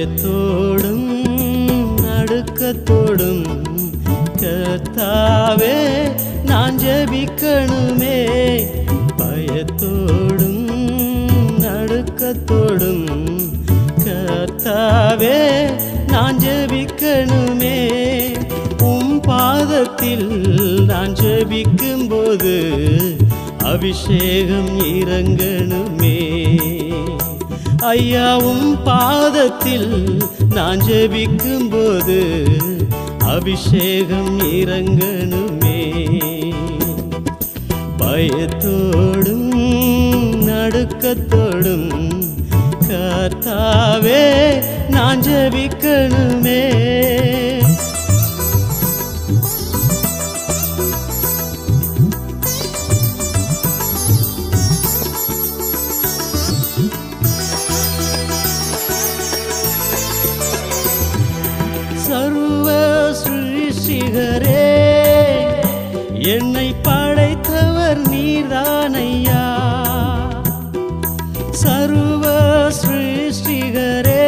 பயத்தோடும் நடுக்கத்தோடும் கர்த்தாவே நான் ஜெபிக்கணுமே. பயத்தோடும் நடுக்கத்தோடும் கர்த்தாவே நான் ஜெபிக்கணுமே. பாதத்தில் நான் ஜெபிக்கும் போது அபிஷேகம் இறங்கணுமே. ஐயாவும் பாதத்தில் நான் ஜெபிக்கும் போது அபிஷேகம் இறங்கணுமே. பயத்தோடும் நடுக்கத்தோடும் கர்த்தாவே நான் ஜெபிக்கணுமே. சர்வ சிருஷ்டிகரே என்னை படைத்தவர் நீர்தானையா. சர்வ சிருஷ்டிகரே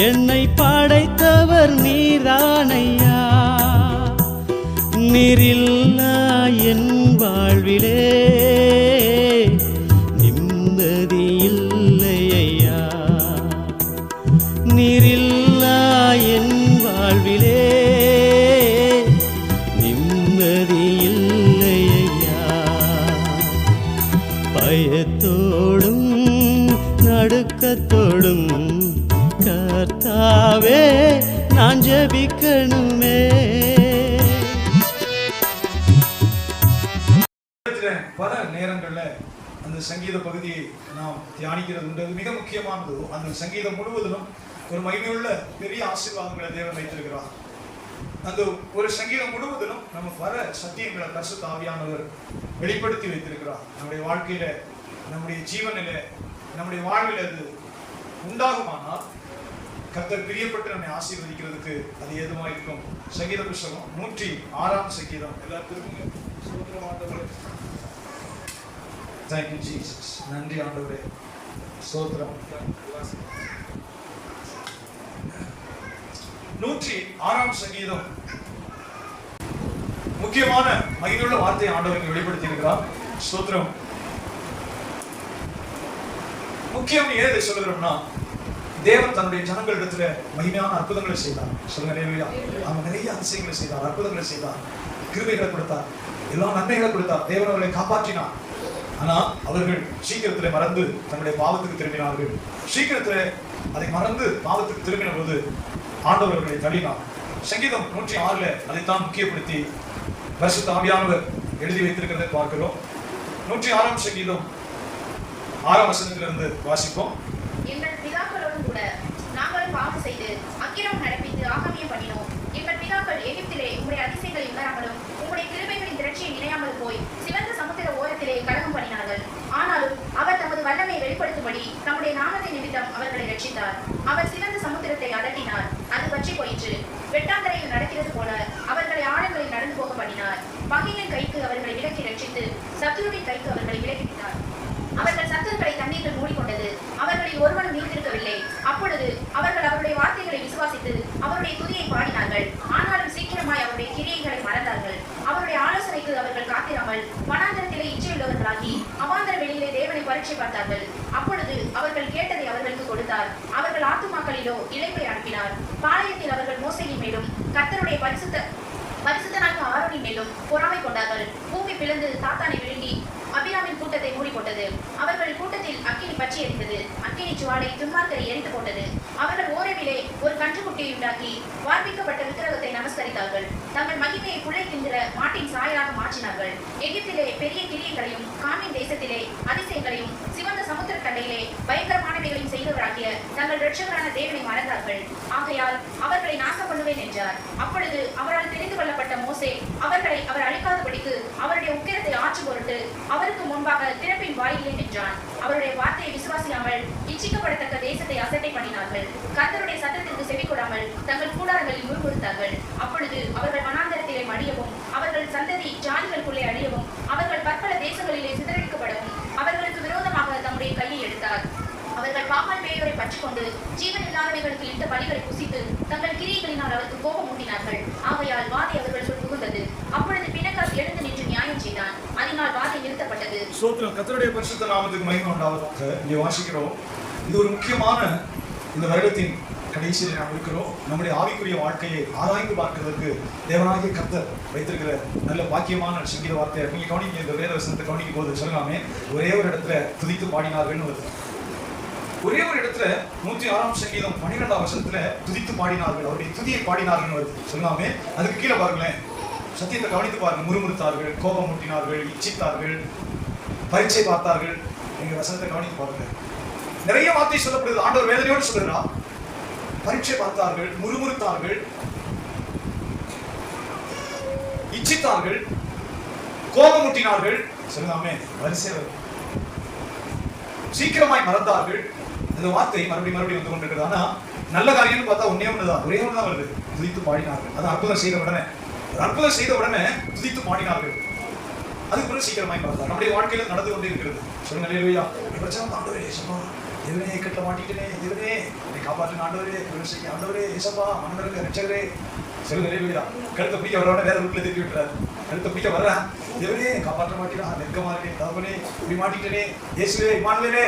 என்னை படைத்தவர் நீர்தானையா. நீரில்லா என் வாழ்விலே நிம்மதி இல்லையா. நீரில்லா என் வாழ்விலே நிம்மதி இல்லையா. பயத்தோடும் நடுக்கத்தோடும் கர்த்தாவே நான் ஜெபிக்கணுமே. பல நேரங்கள்ல அந்த சங்கீத பகுதியை நாம் தியானிக்கிறது உண்டு. மிக முக்கியமானது. அந்த சங்கீதம் முழுவதிலும் ஒரு மகிமையுள்ள பெரிய ஆசீர்வாதங்களை தேவன் வைத்திருக்கிறார். அந்த ஒரு சங்கீதம் முழுவதிலும் நம்ம பல சத்தியங்களை பரிசுத்த ஆவியானவர் வெளிப்படுத்தி வைத்திருக்கிறார். நம்முடைய வாழ்க்கையில, நம்முடைய ஜீவனில, நம்முடைய வாழ்வில் அது உண்டாகுமானால் கர்த்தர் பிரியப்பட்டு நம்மை ஆசீர்வதிக்கிறதுக்கு அது ஏதுமா இருக்கும். சங்கீத புஸ்தகம் 106 சங்கீதம். எல்லாத்திற்கும் ஸ்தோத்திரம் ஆண்டவரே. Thank you Jesus. நன்றி ஆண்டவரே. ஸ்தோத்திரம். 106 சங்கீதம் முக்கியமான மகிமையுள்ள வார்த்தையை ஆண்டவர் வெளிப்படுத்தி இருக்கிறார். ஸ்தோத்திரம். முக்கியம் ஏதை சொல்லுகிறோம்னா, தேவன் தன்னுடைய ஜனங்களிடத்துல மகிமையான அற்புதங்களை செய்தார். சொல்லுங்க இல்லையா? அவன் நிறைய அதிசயங்களை செய்தார், அற்புதங்களை செய்தார், கிருபைகளை கொடுத்தார், எல்லா நன்மைகளை கொடுத்தார். தேவன் அவர்களை காப்பாற்றினார். ஆனா அவர்கள் சீக்கிரத்திலே மறந்து தன்னுடைய பாவத்துக்கு திரும்பினார்கள். சீக்கிரத்திலே அதை மறந்து பாவத்துக்கு திரும்பின போது ஆண்டவர் அவர்களை தள்ளினார். சங்கீதம் 106 அதைத்தான் முக்கியப்படுத்தி பரிசுத்த ஆவியானவர் எழுதி வைத்திருக்கிறதை பார்க்கிறோம். 106 சங்கீதம் 6 வசனத்திலிருந்து வாசிப்போம். எங்கள் பிதாக்களோடும் கூட நாங்கள் பாவம் செய்து அக்கிரமம் நடப்பித்து ஆகாமியம் பண்ணினோம். எங்கள் பிதாக்கள் எகிப்திலே உம்முடைய அதிசயங்களை உணராமலும் உம்முடைய கிருபைகளின் திரட்சியை நினையாமல் போய் சிவந்த சமுத்திர ஓரத்திலே கலகம் பண்ணினார்கள். ஆனாலும் அவர் தமது வல்லமையை வெளிப்படுத்தும்படி நம்முடைய நாமத்தை நிமித்தம் அவர்களை ரட்சித்தார். அவர் சிவந்த சமுத்திரத்தை அதட்டினார், அது பற்றி போயிற்று. வெட்டாந்தரையில் நடக்கிறது போல அவர்களை ஆழங்களில் நடந்து போக பண்ணினார். பகையின் கைக்கு அவர்களை விலக்கி ரட்சித்து சத்துருவின் கைக்கு அவர்களை விலக்கிவிட்டார். அவர்கள் சத்துருக்களை தண்ணீர்கள் மூடிக்கொண்டது, அவர்களில் ஒருவனும் நீந்திருக்கவில்லை. அப்பொழுது அவர்கள் அவருடைய வார்த்தைகளை விசுவாசித்து அவருடைய துதியை பாடினார்கள். ஆனாலும் சீக்கிரமாய் அவருடைய கிரியைகளை மறந்தார்கள். அவருடைய ஆலோசனைக்கு அவர்கள் காத்திராமல் வனாந்தரத்திலே இச்சையுள்ளவர்களாகி அவாந்தர வெளியிலே தேவனை பரீட்சை பார்த்தார்கள். அப்பொழுது அவர்கள் கேட்டதை அவர்களுக்கு கொடுத்தார். அவர்கள் ஆத்துமாக்களிலோ இளைப்பை அனுப்பினார். பாளையத்தில் அவர்கள் மோசையின் மேலும் கர்த்தருடைய பரிசுத்தனாகிய ஆரோனின் மேலும் பொறாமை கொண்டார்கள். பூமி பிளந்து தாத்தானை விழுங்கி அபிராமின் கூட்டத்தை மூடிக்கொண்டது. அவர்கள் கூட்டத்தில் அக்கினி பற்றி எரிந்தது. அக்கினி சுவாலை துன்மார்க்கரை எரிந்து போட்டது. அவர்கள் ஓரவிலே ஒரு கன்றுக்குட்டியை உண்டாக்கி வார்ப்பிக்கப்பட்ட விக்கிரகத்தை நமஸ்கரித்தார்கள். தங்கள் மகிமையை புழைக்கின்ற மாட்டின் சாயலாக மாற்றினார்கள். எகிப்திலே பெரிய கிரியைகளையும் காமின் தேசத்திலே அதிசயங்களையும் சிவந்த சமுத்திர கண்டையிலே பயங்கரமானவைகளையும் செய்தவராகிய தங்கள் இரட்சகரான தேவனை மறந்தார்கள். ஆகையால் அவர்களை நாசம் பண்ணுவேன் என்றார். அப்பொழுது அவரால் தெரிந்து கொள்ளப்பட்ட மோசே அவர்களை அவர் அழிக்காதபடிக்கு அவருடைய உக்கிரத்தை ஆற்றும் பொருட்டு அவருக்கு முன்பாக திறப்பின் வாயிலே நின்றான். அவருடைய வார்த்தையை விசுவாசியாமல் இச்சிக்கப்படத்தக்க தேசத்தை அசட்டை பண்ணினார்கள். கர்த்தருடைய சத்தத்திற்கு செவி கொடாமல் தங்கள் கூடாரங்களில் முறுமுறுத்தார்கள். அப்பொழுது அவர்கள் வனாந்தரத்திலே மடியவும் அவர்கள் சந்ததி ஜாதிகளுக்குள்ளே அழியவும் அவர்கள் பற்பல தேசங்களிலே சிதறடிக்கப்படவும் அவர்களுக்கு விரோதமாக தம்முடைய கையை எடுத்தார். அவர்கள் பாகால் பேயோரை பற்றிக் கொண்டு ஜீவனில் அவைகளுக்கு இட்ட பலிகளை புசித்து தங்கள் கிரியைகளினால் அவருக்கு கோபம் ஊட்டினார்கள். ஆகையால் வாதை அவர்கள் சொல் புகுந்தது. அப்பொழுது பினகாஸ் எழுந்து நின்று நியாயம் செய்தான். அதனால் வாதை நிறுத்தப்பட்டது. ஸ்தோத்திரம். கர்த்தருடைய பரிசுத்த நாமத்துக்கு மகிமை உண்டாவதாக. இங்கே வாசிக்கிறோம். இது ஒரு முக்கியமான இந்த வருடத்தின் கடைசியில் நாம் இருக்கிறோம். நம்முடைய ஆவிக்குரிய வாழ்க்கையை ஆராய்ந்து பார்க்கிறதுக்கு தேவனாகிய கர்த்தர் வைத்திருக்கிற நல்ல பாக்கியமான சங்கீத வார்த்தை. நீங்க கவனிக்க, இந்த வேத வசனத்தை கவனிக்கும் போது சொல்லலாமே, ஒரே ஒரு இடத்துல துதித்து பாடினார்கள்னு வருது. ஒரே ஒரு இடத்துல 106ஆம் சங்கீதம் 12ஆம் வசனத்துல துதித்து பாடினார்கள், அவருடைய துதியை பாடினார்கள் வருது. சொல்லலாமே, அதுக்கு கீழே பாருங்களேன், சத்தியத்தை கவனித்து பாருங்க. முறுமுறுத்தார்கள், கோபம் ஊட்டினார்கள், இச்சித்தார்கள், பரீட்சை பார்த்தார்கள். நீங்க வசனத்தை கவனித்து பாருங்க. நிறைய வார்த்தை சொல்லப்படுது. ஆண்டவர் வேதனையோடு சொல்லுகிறார். பரீட்சை பார்த்தார்கள், முறுமுறுத்தார்கள், இச்சித்தார்கள், கோபம் ஊட்டினார்கள். சொல்லலாமே, வரிசை சீக்கிரமாய் மறந்தார்கள். இந்த வார்த்தை மறுபடியும் வந்து கொண்டிருக்கிறது. ஆனா நல்ல காரியம்னு பார்த்தா ஒரே ஒண்ணுதான் வருது. துதித்து பாடினார்கள். அது அற்புதம் செய்த உடனே துதித்து பாடினார்கள். அதுக்கு பிறகு சீக்கிரமாய் மறந்தார். நம்முடைய வாழ்க்கையில நடந்து கொண்டே இருக்கிறது. சொல்லுங்க அல்லேலூயா. பிரச்சனை ஆண்டவரே ஏசப்பா, தேவனே கட்ட மாட்டிட்டேனே, தேவனே என்னை காப்பாற்றுங்க ஆண்டவரே, குருசைக்கு ஆண்டவரே ஏசப்பா, மன்னருக்கு ரட்சகரே. சொல்லுங்க அல்லேலூயா. கழுத்தை பிடிக்க வரவன வேற ரூட்ல திருப்பி விட்டுறாரு. கழுத்தை பிடிக்க வர்றேன், தேவனே காப்பாற்ற மாட்டீரா, நெருக்கமா இருக்கேன் தகப்பனே, இப்படி மாட்டிட்டேனே, இயேசுவே இம்மானுவேலே.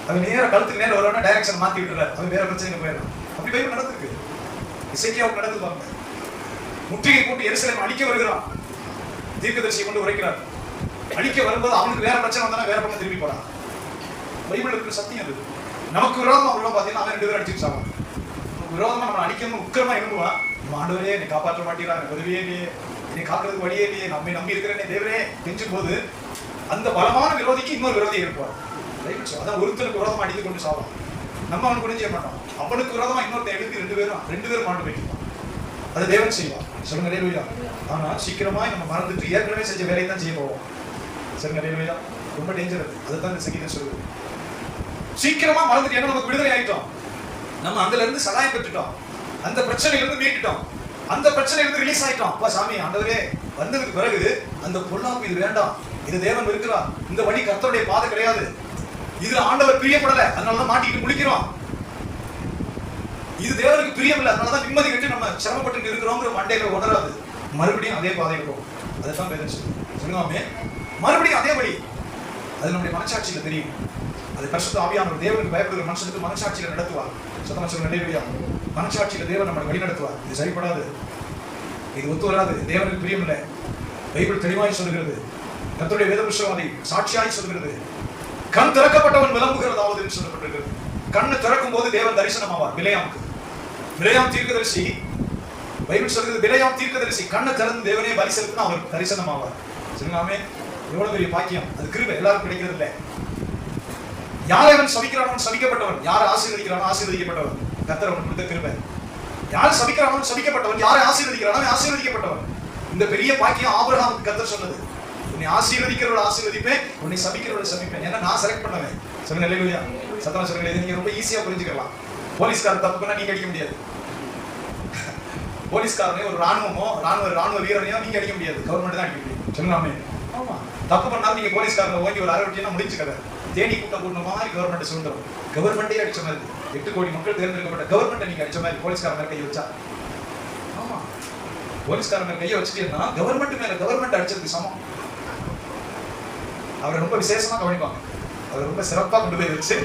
அது கழுத்துக்கு நேரம் வரவன டைரக்ஷன் மாத்தி விட்டுறாரு. அது வேற பிரச்சனை போயிடும். அப்படி பைபிள் நடந்திருக்கு. இசைக்கியாவுக்கு நடந்து பாருங்க. முற்றுகை போட்டு எருசலேம் அழிக்க வருகிறான். தீர்க்கதரிசியை கொண்டு உரைக்கிறார். அழிக்க வரும்போது அவனுக்கு வேற பிரச்சனை வந்தா வேற பக்கம் திரும்பி போறான். பைபிள் இருக்கிற சத்தியம் அது. நமக்கு விரோதமா உள்ள பாத்தீங்கன்னா அவன் 2 பேரும் அடிச்சுட்டு சாவான். விரோதமா நம்ம அடிக்கணும் உக்கிரமா எழுந்துவான். ஆண்டவரே என்னை காப்பாற்ற மாட்டீரா, உதவியே இல்லையே, என்னை காக்கிறதுக்கு வழியே இல்லையே, நம்மை நம்பி இருக்கிறேனே தேவரே கெஞ்சும் போது அந்த பலமான விரோதிக்கு இன்னொரு விரோதியை இருப்பார். அதான் ஒருத்தருக்கு விரோதமா அடித்து கொண்டு சாவான். நம்ம அவனுக்கு ஒன்றும் செய்ய மாட்டோம். அவனுக்கு விரோதமா இன்னொருத்த எழுதி 2 பேரும் மாண்டு போயிட்டு அதை தேவன் செய்வான். சொல்லுங்க அல்லேலூயா. ஆனா சீக்கிரமா நம்ம மறந்துட்டு ஏற்கனவே செஞ்ச வேலையை தான் செய்ய போவோம். சொல்லுங்க அல்லேலூயா. ரொம்ப டேஞ்சர் அது. அதுதான் இந்த சங்கீதம் சொல்லுது. சீக்கிரமா மறந்துட்டு ஏன்னா நமக்கு விடுதலை ஆயிட்டோம். நம்ம அதுல இருந்து சகாயம் பெற்றுட்டோம். அந்த பிரச்சனையில இருந்து மீட்டுட்டோம். அந்த பிரச்சனையில இருந்து ரிலீஸ் ஆயிட்டோம். அப்பா சாமி ஆண்டவரே வந்ததுக்கு பிறகு அந்த பொல்லாப்பு இது வேண்டாம், இது தேவன் இருக்கிறார், இந்த வழி கர்த்தருடைய பாதை கிடையாது, இதுல ஆண்டவர் பிரியப்படல, அதனாலதான் மாட்டிட்டு முழிக்கிறோம், இது தேவனுக்கு பிரியம் இல்லை, அதனாலதான் நிம்மதி கட்டி நம்ம சிரமப்பட்டு இருக்கிறோங்கிற மண்டையில உணராது. மறுபடியும் அதே பாதையில் போகும். அதைத்தான் பேரன்ஸ் சொல்லுவாமே, மறுபடியும் அதே வழி. அது நம்முடைய மனசாட்சியில தெரியும். அது பரிசுத்த ஆவியானவர் தேவனுக்கு பயப்படுகிற மனுஷனுக்கு மனசாட்சியில நடத்துவார். சத்தமா சொல்லுங்க அல்லேலூயா. மனசாட்சியில தேவன் நம்மளை வழி நடத்துவார். இது சரிப்படாது, இது ஒத்து வராது, தேவனுக்கு பிரியம் இல்லை. பைபிள் தெளிவாய் சொல்லுகிறது. கர்த்தருடைய வேத புத்தகம் அதை சாட்சியாய் சொல்லுகிறது. கண் திறக்கப்பட்டவன் விளம்புகிறதாவது என்று சொல்லப்பட்டிருக்கிறது. கண்ணு திறக்கும் போது தேவன் தரிசனமாவார். பிலேயாம் தீர்க்கதரிசி, பைபிள் சொல்கிறது பிலேயாம் தீர்க்கதரிசி கண்ணு திறந்து தேவனே பலி செலுத்தினா அவர் தரிசனமாவார். சொல்லுங்காமே, எவ்வளவு பெரிய பாக்கியம். அது கிருபை, எல்லாரும் கிடைக்கிறது இல்லை. யாரை அவன் சபிக்கிறானோ சபிக்கப்பட்டவன், யாரை ஆசீர்வதிக்கிறானோ ஆசீர்வதிக்கப்பட்டவன். கர்த்தர் அவனுக்கு கொடுத்த கிருபை. யார் சபிக்கிறானோ சபிக்கப்பட்டவன், யாரை ஆசீர்வதிக்கிறானோ ஆசீர்வதிக்கப்பட்டவன். இந்த பெரிய பாக்கியம் ஆபிரகாமுக்கு கர்த்தர் சொன்னது. உன்னை ஆசீர்வதிக்கிறவளை ஆசீர்வதிப்பேன், உன்னை சபிக்கிறவளை சபிப்பேன். ஏன்னா நான் செலக்ட் பண்ணுவேன். சொல்லுங்க அல்லேலூயா. சத்தமா சொல்லுங்க. இது நீங்க ரொம்ப ஈஸியா புரிஞ்சுக்கலாம். போலீஸ்காரர் தப்பு பண்ணா நீங்க அடிக்க முடியாது. போலீஸ்காரனே ஒரு ராணுவ வீரனையோ நீங்க அடிக்க முடியாது. கவர்மெண்ட் தான் அடிக்க முடியும். சொல்லுங்க. ஆமா, தப்பு பண்ணாலும் நீங்க போலீஸ்காரனை ஓங்கி ஒரு அரவட்டினா முடிச்சு கதை. தேடி கூட்ட மாதிரி கவர்மெண்ட் சுதந்திரம். கவர்மெண்டே அடிச்ச மாதிரி, 8 கோடி மக்கள் தேர்ந்தெடுக்கப்பட்ட கவர்மெண்ட்டை நீங்க அடிச்ச மாதிரி போலீஸ்காரன் மேல கையை வச்சா. ஆமா, போலீஸ்காரன் மேல கையை வச்சுட்டீங்கன்னா கவர்மெண்ட் மேல கவர்மெண்ட் அடிச்சதுக்கு சமம். அவரை ரொம்ப விசேஷமா கவனிப்பாங்க. அவர் ரொம்ப சிறப்பா கொண்டு போய் வச்சு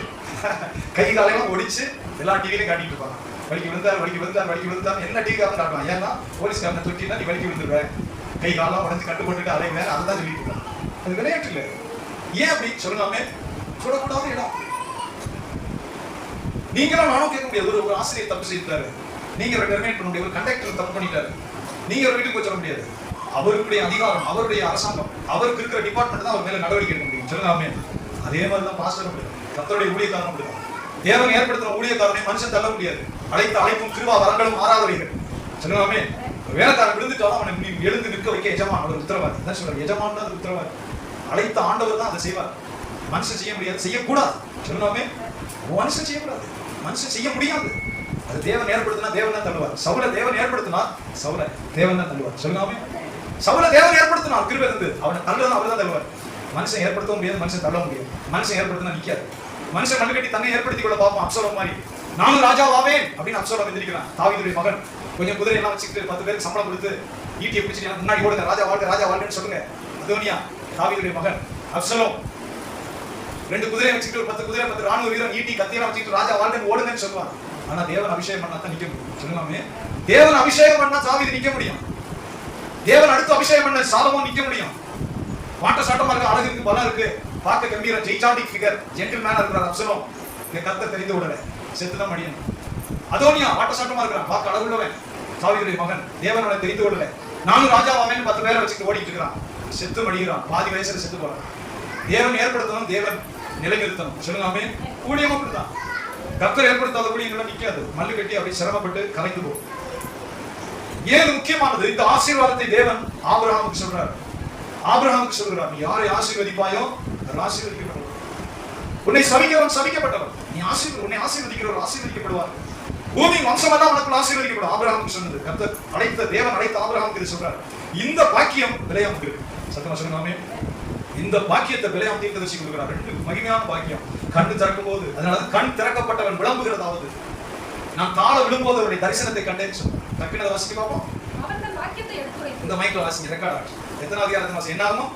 கை காலையெல்லாம் ஒடிச்சு எல்லா டிவிலையும் காட்டிட்டு இருப்பாங்க. வலிக்கு விழுந்தார் என்ன டிவி காரணம் காட்டுவாங்க. ஏன்னா போலீஸ்காரனை தொட்டினா நீ வலிக்கு விழுந்துருவேன், கை காலம் உடஞ்சு கட்டு போட்டுட்டு அலைவேன், அதுதான் சொல்லிட்டு இருக்காங்க. அது விளையாட்டு இல்லை. ஏன் அப்படி சொல்லலாமே, சொல்லக்கூடாத இடம். நீங்களும் நானும் கேட்க முடியாது. ஒரு ஆசிரியர் தப்பு செய்தாரு, நீங்க ஒரு டெர்மினேட் பண்ண முடியாது. ஒரு கண்டக்டர் தப்பு பண்ணிட்டாரு, நீங்க ஒரு வீட்டுக்கு போய் சொல்ல முடியாது. அவருடைய அதிகாரம், அவருடைய அரசாங்கம், அவருக்கு இருக்கிற டிபார்ட்மெண்ட் தான் அவர் மேல நடவடிக்கை எடுக்க முடியும். சொல்லலாமே. அதே மாதிரிதான் பாஸ்டர் முடியும், கர்த்தருடைய ஊழியக்காரன் முடியும். தேவன் ஏற்படுத்தின ஊழியக்காரனை மனுஷன் தள்ள முடியாது. அழைத்த அழைப்பும் கிருபா வரங்களும் மாறாதவைகள். சொல்லலாமே. வேலைக்காரன் விழுந்துட்டாலும் அவனை எழுந்து நிற்க வைக்க எஜமான் அவர் உத்தரவாதி. என்ன சொல்றாரு? எஜமான் தான் உத்தரவாதி. அழைத்த ஆண்டவர் தான் அதை செய்வார். மனுஷன் செய்ய முடியாது, செய்யக்கூடாது. சொல்லலாமே. மனுஷன் செய்யக்கூடாது, மனுஷன் செய்ய முடியாது. அது தேவன் ஏற்படுத்தினா தேவன் தான் தள்ளுவார். சவுலை தேவன் ஏற்படுத்தினா சவுலை தேவன் தான் தள்ளுவார். சொல்லலாமே. சவுலை தேவன் ஏற்படுத்தினா கிருபை இருந்து அவனை தள்ளுதான் அவர் தான் தள்ளுவார். மனுஷன் ஏற்படுத்த முடியாது, மனுஷன் தள்ள முடியாது. மனுஷன் ஏற்படுத்தினா நிக்காது. மனுஷன் மண்ணு கட்டி தன்னை ஏற்படுத்தி கொள்ள பார்ப்போம். அப்சலோம் மாதிரி நானும் ராஜாவாவேன் அப்படின்னு அப்சலோம் எந்திரிக்கிறான். தாவீதுடைய மகன் கொஞ்சம் குதிரை எல்லாம் வச்சுக்கிட்டு 10 பேருக்கு சம்பளம் கொடுத்து ஈட்டியை பிடிச்சிட்டு முன்னாடி ஓடுங்க, ராஜா வாழ்க ராஜா வாழ்கன்னு சொல்லுங்க. அதோனியா தாவீதுடைய மகன். அப்சலோம் 2 குதிரையை வச்சுக்கிட்டு ஒரு 10 குதிரை 10 ராணுவ வீரன் ஈட்டி கத்தியெல்லாம் வச்சுக்கிட்டு ராஜா வாழ்கன்னு ஓடுங்கன்னு சொல்லுவான். ஆனா தேவன் அபிஷேகம் பண்ணா தான் நிக்க முடியும். சொல்லுவாமே, தேவன் அபிஷேகம் பண்ணா தாவீது நிக்க முடியும். தேவன் அடுத்து அபிஷேகம் பண்ண சாலமோன் நிக்க முடியும். வாட்ட சாட்டமா இருக்கு, அழகு இருக்கு, பலம் இருக்கு, பார்க்க கம்பீரம், ஜெய்சாண்டிக் ஃபிகர், ஜென்டில்மேனா இருக்கிறார் அப்சலோம். இந்த கர்த்தர் தெரிந்து விடல, செத்துதான் மடியணும். அதோனியா வாட்ட சாட்டமா இருக்கிறான், பார்க்க அழகுள்ளவன், தாவீதுடைய மகன். தேவன் அவனை தெரிந்து விடல. நானும் ராஜாவாவேன் 10 பேரை வச்சுட்டு ஓடிட்டு இருக்கிறான். செத்து மடிகிறான், பாதி வயசுல செத்து போறான். தேவன் ஏற்படுத்தணும், தேவன் நிலைநிறுத்தணும். சொல்லுங்க, ஊழியம் அப்படிதான். கர்த்தர் ஏற்படுத்தாத ஊழியங்களும் நிக்காது, மல்லு கட்டி அப்படி சிரமப்பட்டு கலைந்து போகும். ஏன் முக்கியமானது? இந்த ஆசீர்வாதத்தை தேவன் ஆபிரகாமுக்கு சொல்றார். ஆபிரகாமுக்கு சொல்கிறார், நீ யாரை ஆசீர்வதிப்பாயோ ஆசீர்வதிக்கப்பட்டவர். உன்னை சபிக்கிறவன் சபிக்கப்பட்டவன். நீ உன்னை ஆசீர்வதிக்கிறவர் ஆசீர்வதிக்கப்படுவார். பூமி வம்சமெல்லாம் உனக்குள் ஆசீர்வதிக்கப்படும். ஆபிரகாமுக்கு சொன்னது கர்த்தர் அழைத்த தேவன் அழைத்த ஆபிரகாமுக்கு இது சொல்றார். இந்த பாக்கியம் பிலேயாமுக்கு இருக்கு. சத்தமா சொல்லுங்க, இந்த பாக்கியத்தை பிலேயாம் தீர்க்கதரிசி கொடுக்கிறார். 2 மகிமையான பாக்கியம். கண் திறக்கும் போது, அதனால கண் திறக்கப்பட்டவன் விளம்புகிறதாவது, நான் கால விழும்போது அவருடைய தரிசனத்தை கண்டேன்னு சொன்னேன். டக்குனு வாசிக்க பார்ப்போம். இந்த மைக்ல வாசிங்க, ரெக்கார்ட் ஆச்சு. எத்தனாவது அதிகாரத்தை வாசி? என்னாகும்?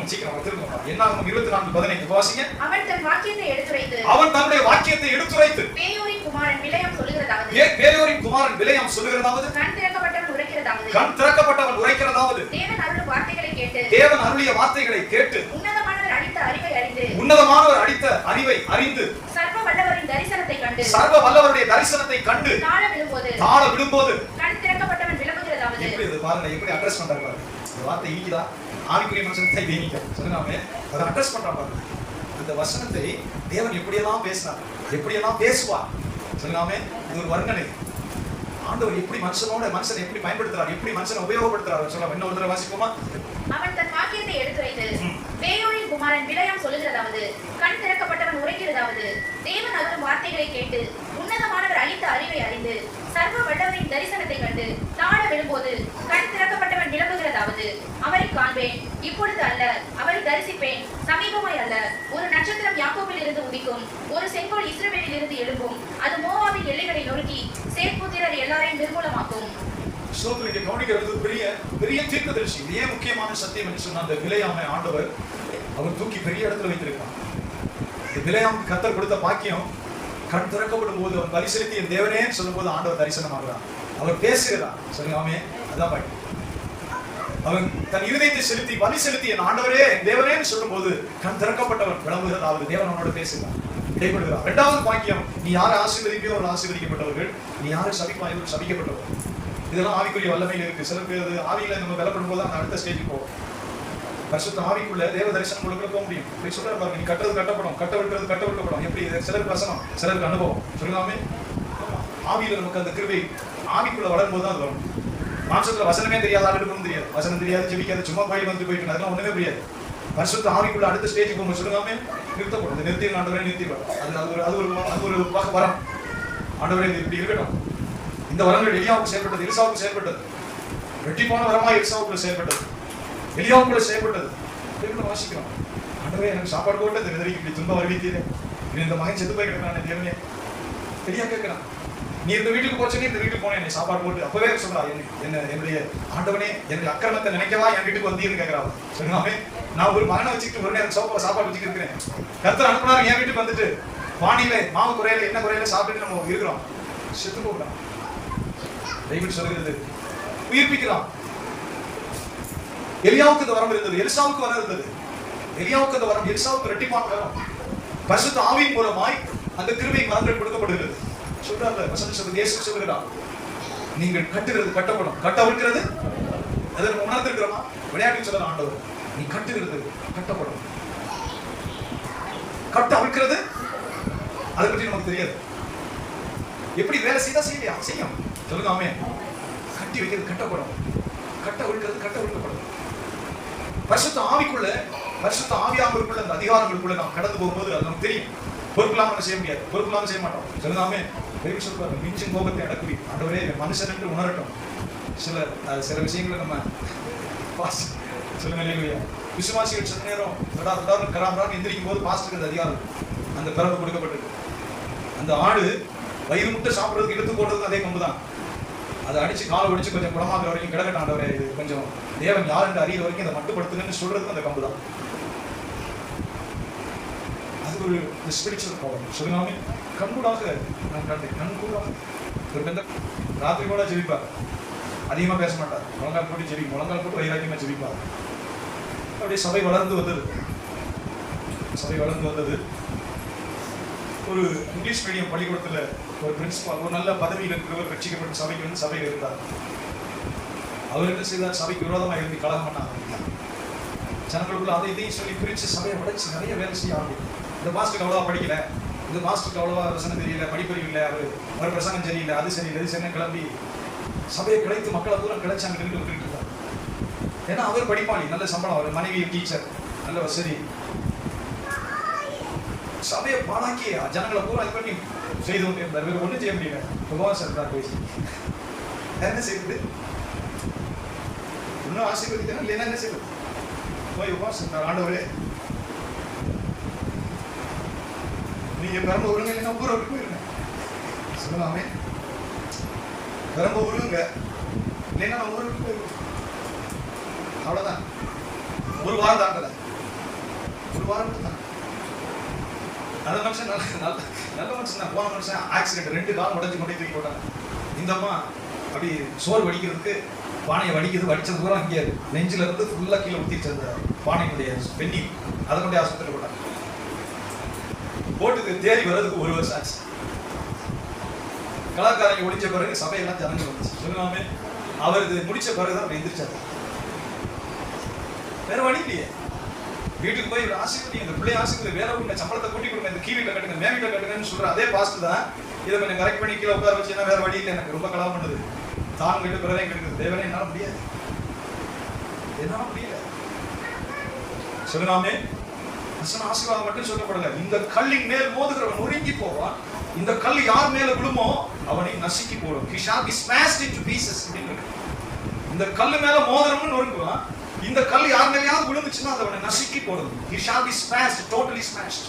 சீக்கிரம் திரும்ப. என்னாகும்? 24:15 வாசிங்க. அவன் தன் வாக்கியத்தை எடுத்துரைத்து, அவன் தன்னுடைய வாக்கியத்தை எடுத்துரைத்து, பேயோரின் குமாரன் பிலேயாம் சொல்லுகிறதாவது, பேயோரின் குமாரன் பிலேயாம் சொல்லுகிறதாவது, கண் திறக்கப்பட்டவன் உரைக்கிறதாவது, கண் திறக்கப்பட்டவன் உரைக்கிறதாவது, தேவன் அருளிய வார்த்தைகளை கேட்டு, தேவன் அருளிய வார்த்தைகளை கேட்டு, உன்னதமானவர் அளித்த அறிவை அறிந்து, உன்னதமானவர் அளித்த அறிவை அறிந்து, சர்வ வல்லவரின் தரிசனத்தை கண்டு, சர்வ வல்லவருடைய தரிசனத்தை கண்டு, தாழ விழும்போது கண் திறக்கப்பட்டவன் விளங்குகிறதாவது. எப்படி இது பாருங்க, எப்படி அட்ரஸ் பண்றாரு பாருங்க. இந்த வார்த்தை ஈக்குதா? ஆவிக்குரிய மனுஷனை தேனிக்க சொல்லுங்க, அதை அட்ரஸ் பண்றா பாருங்க. இந்த வசனத்தை தேவன் எப்படியெல்லாம் பேசினார், எப்படியெல்லாம் பேசுவார் சொல்லுங்க. இது ஒரு வர்ணனை. ஆண்டவர் எப்படி மனுஷனை எப்படி பயன்படுத்துறார், எப்படி மனுஷனை உபயோகப்படுத்துறாரு சொல்ல. இன்னொரு தடவை வாசிப்போமா? அவன் தன் வாக்கியத்தை எடுத்துரைத்து, பேயோரின் குமாரன் பிலேயாம் சொல்லுகிறதாவது, கண் திறக்கப்பட்டவன் உரைக்கிறதாவது, தேவன் அருளும் வார்த்தைகளை கேட்டு, உன்னதமானவர் அளித்த அறிவை அறிந்து, சர்வ வல்லவரின் தரிசனத்தை கண்டு, தாழ விழும்போது கண் திறக்கப்பட்டவன் விளம்புகிறதாவது, அவரை காண்பேன், இப்பொழுது அல்ல, அவரை தரிசிப்பேன், சமீபமாய் அல்ல. ஒரு நட்சத்திரம் யாக்கோபில் இருந்து உதிக்கும், ஒரு செங்கோல் இஸ்ரவேலில் இருந்து எழும்பும், அது மோவாபின் எல்லைகளை நொறுக்கி சேத்புத்திரர் எல்லாரையும் நிர்மூலமாக்கும். சோதனைக்கு கவனிக்கிறது பெரிய பெரிய தீர்க்கதரிசி. ஏன் முக்கியமான சத்தியம் என்று சொன்ன அந்த பிலேயாமை ஆண்டவர் அவர் தூக்கி பெரிய இடத்துல வைத்திருக்கிறார். இந்த பிலேயாம் கர்த்தர் கொடுத்த பாக்கியம், கண் திறக்கப்படும் போது அவன் பலி செலுத்தி என் தேவனே சொல்லும் போது ஆண்டவர் தரிசனமாகிறார், அவர் பேசுகிறார். சொல்லுங்க, அதான் பாக்கி. அவன் தன் இருதயத்தை செலுத்தி பலி செலுத்தி என் ஆண்டவரே என் தேவனேன்னு சொல்லும் போது கண் திறக்கப்பட்டவன் விளம்புகிறதாவது, தேவன் அவனோட பேசுகிறார், இடைப்படுகிறார். 2வது பாக்கியம், நீ யாரை ஆசீர்வதிப்பியோ அவர்கள் ஆசீர்வதிக்கப்பட்டவர்கள், நீ யாரை சபிப்பாயோ சபிக்கப்பட்டவர்கள். இதெல்லாம் ஆவிக்குரிய வல்லமையில் இருக்கு. சில பேர் ஆவியில நம்ம பலப்படும் போது அந்த அடுத்த ஸ்டேஜுக்கு போவோம். பரிசுத்த ஆவிக்குள்ள தேவ தரிசனம் கொடுக்க போக முடியும். இப்படி சொல்ற பாருங்க, நீ கட்டுறது கட்டப்படும், கட்ட விட்டப்படும். எப்படி? சிலருக்கு வசனம், சிலருக்கு அனுபவம். சொல்லுங்க, ஆவியில நமக்கு அந்த கிருபை ஆவிக்குள்ள வளரும் போது தான் அது வரும். மாம்சத்துல வசனமே தெரியாது, ஆளுக்கும் தெரியாது, வசனம் தெரியாது, ஜெபிக்காது, சும்மா கோயில் வந்து போயிட்டு அதெல்லாம் ஒண்ணுமே புரியாது. பரிசுத்த ஆவிக்குள்ள அடுத்த ஸ்டேஜுக்கு போகும். சொல்லுங்க, நிறுத்தப்படும். நிறுத்தி ஆண்டவரே நிறுத்திடும். அது ஒரு வரம். ஆண்டவரே இப்படி இருக்கட்டும். இந்த வரங்கள் எலியாவுக்கு செயல்பட்டது, எலிசாவுக்கு செயல்பட்டது. வெட்டிப்பான வரமா எலிசாவுக்குள்ள செயல்பட்டது, எலியாவுக்குள்ள செயல்பட்டது. வாசிக்கிறோம், ஆண்டவரே எனக்கு சாப்பாடு போட்டு இந்த விதவைக்கு இப்படி துன்பம் வருவித்தீரே, இந்த மகன் செத்து போய் கிடக்கிறான் தேவனே. எலியா கேட்கிறான், நீ இந்த வீட்டுக்கு போச்சு, இந்த வீட்டுக்கு போனேன் என்னை சாப்பாடு போட்டு. அப்பவே சொல்றா, என்னுடைய ஆண்டவனே என்னுடைய அக்கிரமத்தை நினைக்கவா என் வீட்டுக்கு வந்தீர்னு கேட்கிறான். சொல்லுங்க, நான் ஒரு மகனை வச்சுக்கிட்டு ஒரு நேரம் சாப்பாடு வச்சுக்கிட்டு இருக்கிறேன். கர்த்தர் அனுப்புனாரு என் வீட்டுக்கு வந்துட்டு, வானில மாவு குறையில என்ன குறையில சாப்பிட்டு நம்ம இருக்கிறோம், செத்து போகிறான். பைபிள் சொல்கிறது உயிர்ப்பிக்கிறான். எலியாவுக்கு இந்த வரம் இருந்தது, எலிசாவுக்கு வரம் இருந்தது. எலியாவுக்கு அந்த வரம், எலிசாவுக்கு இரட்டிப்பான வரம். பரிசுத்த ஆவியின் மூலமாய் அந்த கிருபை வரங்கள் கொடுக்கப்படுகிறது. சொல்றாங்க, வசனம் சொல்றது, இயேசு சொல்கிறார், நீங்கள் கட்டுகிறது கட்டப்படும், கட்ட அவிழ்க்கிறது. அதை நம்ம உணர்ந்திருக்கிறோமா? விளையாட்டு சொல்ற ஆண்டவர், நீ கட்டுகிறது கட்டப்படும், கட்ட அவிழ்க்கிறது. அதை பற்றி நமக்கு தெரியாது. எப்படி வேலை செய்தா செய்யும். சொல்லுங்க, ஆமே. கட்டி வைக்கிறது கட்டப்படும், கட்ட அவிழ்க்கிறது கட்ட அவிழ்க்கப்படும். பரிசுத்த ஆவிக்குள்ள, பரிசுத்த ஆவியானவருக்குள்ள அந்த அதிகாரங்களுக்குள்ள நாம் கடந்து போகும்போது அது நமக்கு தெரியும். பொறுப்பில்லாம செய்ய முடியாது, பொறுப்பில்லாம செய்ய மாட்டோம். சொல்லுங்க, ஆமே. பெரிய சொல்றாரு, மிஞ்சும் கோபத்தை அடக்குவி. ஆண்டவரே மனுஷன் என்று உணரட்டும். சில விஷயங்களை நம்ம சொல்லுங்க, இல்லையா? விசுவாசிகள் சில நேரம் கராமரான்னு எந்திரிக்கும் போது பாஸ்டருக்கு அந்த அதிகாரம், அந்த பிறப்பு கொடுக்கப்பட்டிருக்கு. அந்த ஆடு வயிறு முட்டை சாப்பிட்றதுக்கு எடுத்து போடுறதுக்கு அதே கொம்பு தான். அதை அடிச்சு காலை ஒடிச்சு கொஞ்சம் குணமாக்குற வரைக்கும் கிடக்கட்டாண்டவரே, இது கொஞ்சம் தேவன் யார் என்று அறிகிற வரைக்கும் அதை மட்டுப்படுத்துங்கன்னு சொல்றதுக்கு அந்த கம்பு தான். அது ஒரு ஸ்பிரிச்சுவல் பவர். சொல்லுங்க, கண்கூடாக நான் கண்டேன். கண்கூடாக ஒரு பெந்த ராத்திரி கூட ஜெபிப்பார், அதிகமா பேச மாட்டார், முழங்கால் போட்டு ஜெபிக்கும், முழங்கால் போட்டு வைராக்கியமா ஜெபிப்பார். அப்படியே சபை வளர்ந்து வந்தது. ஒரு இங்கிலீஷ் மீடியம் பள்ளிக்கூடத்தில் ஒரு பிரின்சிபால், ஒரு நல்ல பதவியில் இருக்கிறவர், ரட்சிக்கப்பட்ட சபைக்கு வந்து சபையில் இருந்தார். அவர் என்ன செய்தார்? சபைக்கு விரோதமாக இருந்து கலகம் பண்ண ஆரம்பித்தார். ஜனங்களுக்குள்ள அதை இதையும் சொல்லி பிரித்து சபையை உடைச்சு நிறைய வேலை செய்ய ஆரம்பிக்கும். இந்த மாஸ்டருக்கு அவ்வளோவா படிக்கல, இந்த மாஸ்டருக்கு அவ்வளோவா வசனம் தெரியல, படிப்பறிவு இல்லை, அவர் பிரசங்கம் சரியில்லை, அது சரியில்லை, இது சரின்னு கிளம்பி சபையை கிடைத்து மக்களை தூரம் கிடைச்சாங்க விட்டுட்டு இருந்தார். ஏன்னா அவர் படிப்பாளி, நல்ல சம்பளம், அவர் மனைவி டீச்சர், நல்ல வசதி. சபையை பாடாக்கி ஜனங்களை பூரா இது பண்ணி செய்து கொண்டே இருந்தார். வேறு ஒன்றும் செய்ய முடியல. உபவாசம் இருந்தார். போய் என்ன செய்யுது? இன்னும் ஆசீர்வதிக்கணும் இல்லைன்னா என்ன செய்யுது? போய் உபவாசம் இருந்தார். ஆண்டவரே, நீங்க பெரம்ப உருங்க, இல்லைன்னா ஊரை விட்டு போயிருங்க. சொல்லலாமே, பெரம்ப உருங்க, இல்லைன்னா நான் ஊரை விட்டு போயிருவேன். அவ்வளவுதான். ஒரு வாரம் தாண்டல, ஒரு வாரம் தான். நல்ல மனுஷன், நல்ல மனுஷன் தான். போன மனுஷன் ஆக்சிடென்ட், 2 காலம் உடஞ்சி கொண்டே தூக்கி போட்டாங்க. இந்த அம்மா அப்படி சோறு வடிக்கிறதுக்கு பானையை வடிச்சது பூரா இங்கே நெஞ்சில இருந்து ஃபுல்லா கீழே ஊத்திச்சு அந்த பானையுடைய பெண்ணி. அதை கொண்டே ஆஸ்பத்திரியில் போட்டாங்க. போட்டுக்கு தேடி வர்றதுக்கு 1 வருஷம் ஆச்சு. கலாக்காரங்க ஒழிச்ச பிறகு சபையெல்லாம் ஜனங்கள் வந்துச்சு. சொல்லாமே அவர் இது முடிச்ச பிறகுதான் அவர் எந்திரிச்சாரு. வேற வழி இல்லையே. வீட்டுக்கு போய் ஆசீர்வதி, இந்த பிள்ளை ஆசீர்வதி, வேற ஒண்ணு சம்பளத்தை கூட்டி கொடுங்க, இந்த கீழே கட்டுங்க, மேல கட்டுங்கன்னு சொல்ற அதே பாஸ்ட் தான். இதை கொஞ்சம் கரெக்ட் பண்ணி கீழே உட்கார வச்சுன்னா வேற வழி இல்லை. எனக்கு ரொம்ப கலவரம் பண்ணுது. தான் கிட்ட பிறகு கிடைக்குது. தேவனே, என்னால முடியாது, என்னால முடியல. சொல்லலாமே, ஆசீர்வாதம் மட்டும் சொல்லப்படல. இந்த கல்லின் மேல் மோதுகிறவன் நொறுங்கி போவான். இந்த கல் யார் மேல விழுமோ அவனை நசுக்கி போடும். He shall be smashed into pieces. இந்த கல்லு மேல மோதிரம்னு நொறுங்குவான். இந்த கல் யார் மேலேயாவது விழுந்துச்சுன்னா அதை அவனை நசுக்கி போடும். He shall be smashed, totally smashed.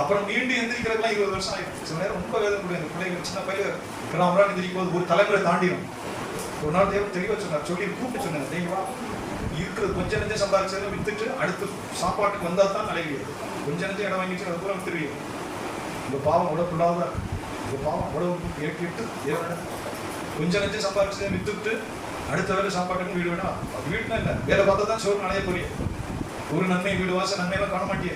அப்புறம் மீண்டும் எந்திரிக்கிறதுலாம் 20 வருஷம் ஆயிடும். சில நேரம் ரொம்ப வேதனை கொடுங்க. இந்த பிள்ளைங்க சின்ன பையன் கிராமரா எந்திரிக்கும் போது ஒரு தலைமுறை தாண்டிடும். ஒரு நாள் தேவன் தெளிவா சொன்னார். சொல்லி கூப்பிட்டு சொன்னார், தெய்வா இருக்கிறது கொஞ்சம் நெஞ்சம் சம்பாதிச்சதை வித்துட்டு அடுத்து சாப்பாட்டுக்கு வந்தா தான் நிலைவியது. கொஞ்சம் நெஞ்சம் இடம் வாங்கிட்டு அது பூரா வித்துருவீங்க. இந்த பாவம் உடம்புள்ளாத, இந்த பாவம் உடம்பு ஏற்றிட்டு தேவனிடம் கொஞ்சம் நெஞ்சம் சம்பாதிச்சதை வித்துட்டு அடுத்த வேலை சாப்பாட்டுக்கு வீடு வேணும். அது வீடுனா இல்லை, வேலை பார்த்தா தான் சோறு நனைய போறிய. ஒரு நன்மை வீடு வாசல் நன்மையெல்லாம் காண மாட்டியே.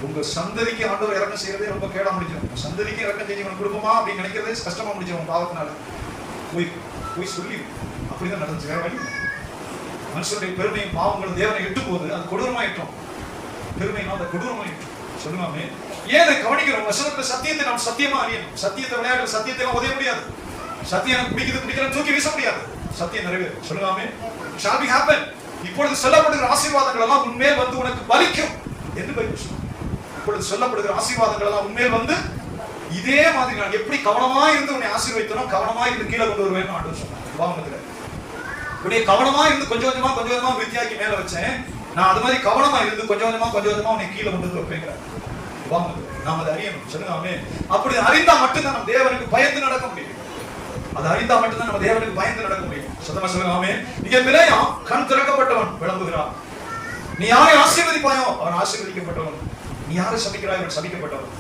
உங்க சந்ததிக்கு ஆண்டவர் இறக்கம் செய்யறதே ரொம்ப கேடா முடிச்சிடும். சந்ததிக்கு இறக்கம் செஞ்சு கொடுக்குமா அப்படின்னு நினைக்கிறதே கஷ்டமா முடிச்சிடும். பாவத்தினால போய் சொல்லி அப்படிதான் நடந்துச்சு. வேற வழி. மனுஷனுடைய பெருமையும் பாவங்களும் தேவனை எட்டு போது அது கொடூரமாயிட்டோம். பெருமைனா அதை கொடூரமாயிட்டோம். சொல்லுவாமே, ஏன் அதை கவனிக்கிறோம்? வசனத்துல சத்தியத்தை நாம் சத்தியமா அறியணும். சத்தியத்தை விளையாடு, சத்தியத்தை எல்லாம் உதய முடியாது. சத்தியம் பிடிக்கிறது தூக்கி வீச முடியாது. சத்தியம் நிறைவேறும். சொல்லுவாமே, shall be happen. இப்பொழுது சொல்லப்படுகிற ஆசீர்வாதங்கள் எல்லாம் உண்மையில் வந்து உனக்கு பலிக்கும் என்று பைபிள் சொல்லுது. இப்பொழுது சொல்லப்படுகிற ஆசீர்வாதங்கள் எல்லாம் உண்மையில் வந்து இதே மாதிரி நான் எப்படி கவனமா இருந்து உன்னை ஆசீர்வதித்தனோ கவனமா இருந்து கீழே கொண்டு வருவேன்னு ஆண்டவர் சொன்னார். வாங்கத்துல உன்னை கவனமா இருந்து கொஞ்சம் கொஞ்சமா வித்தியாக்கி மேல வச்சேன். நான் அது மாதிரி கவனமா இருந்து கொஞ்சம் கொஞ்சமா உன்னை கீழே கொண்டு வந்து வைப்பேங்கிறேன். வாங்கத்துல நாம் அதை அறியணும். சொல்லுங்க, அப்படி அறிந்தா மட்டும்தான் நம்ம தேவனுக்கு பயந்து நடக்க முடியும். அது அறிந்தா மட்டும்தான் நம்ம தேவனுக்கு பயந்து நடக்க முடியும். சத்தமா சொல்லுங்க, நீங்க பிழையாம் கண் திறக்கப்பட்டவன் விளம்புகிறான். நீ யாரை ஆசீர்வதிப்பாயோ அவன் ஆசீர்வதிக்கப்பட்டவன், நீ யாரை சபிக்கிறாய் அவன் சபிக்கப்பட்டவன்.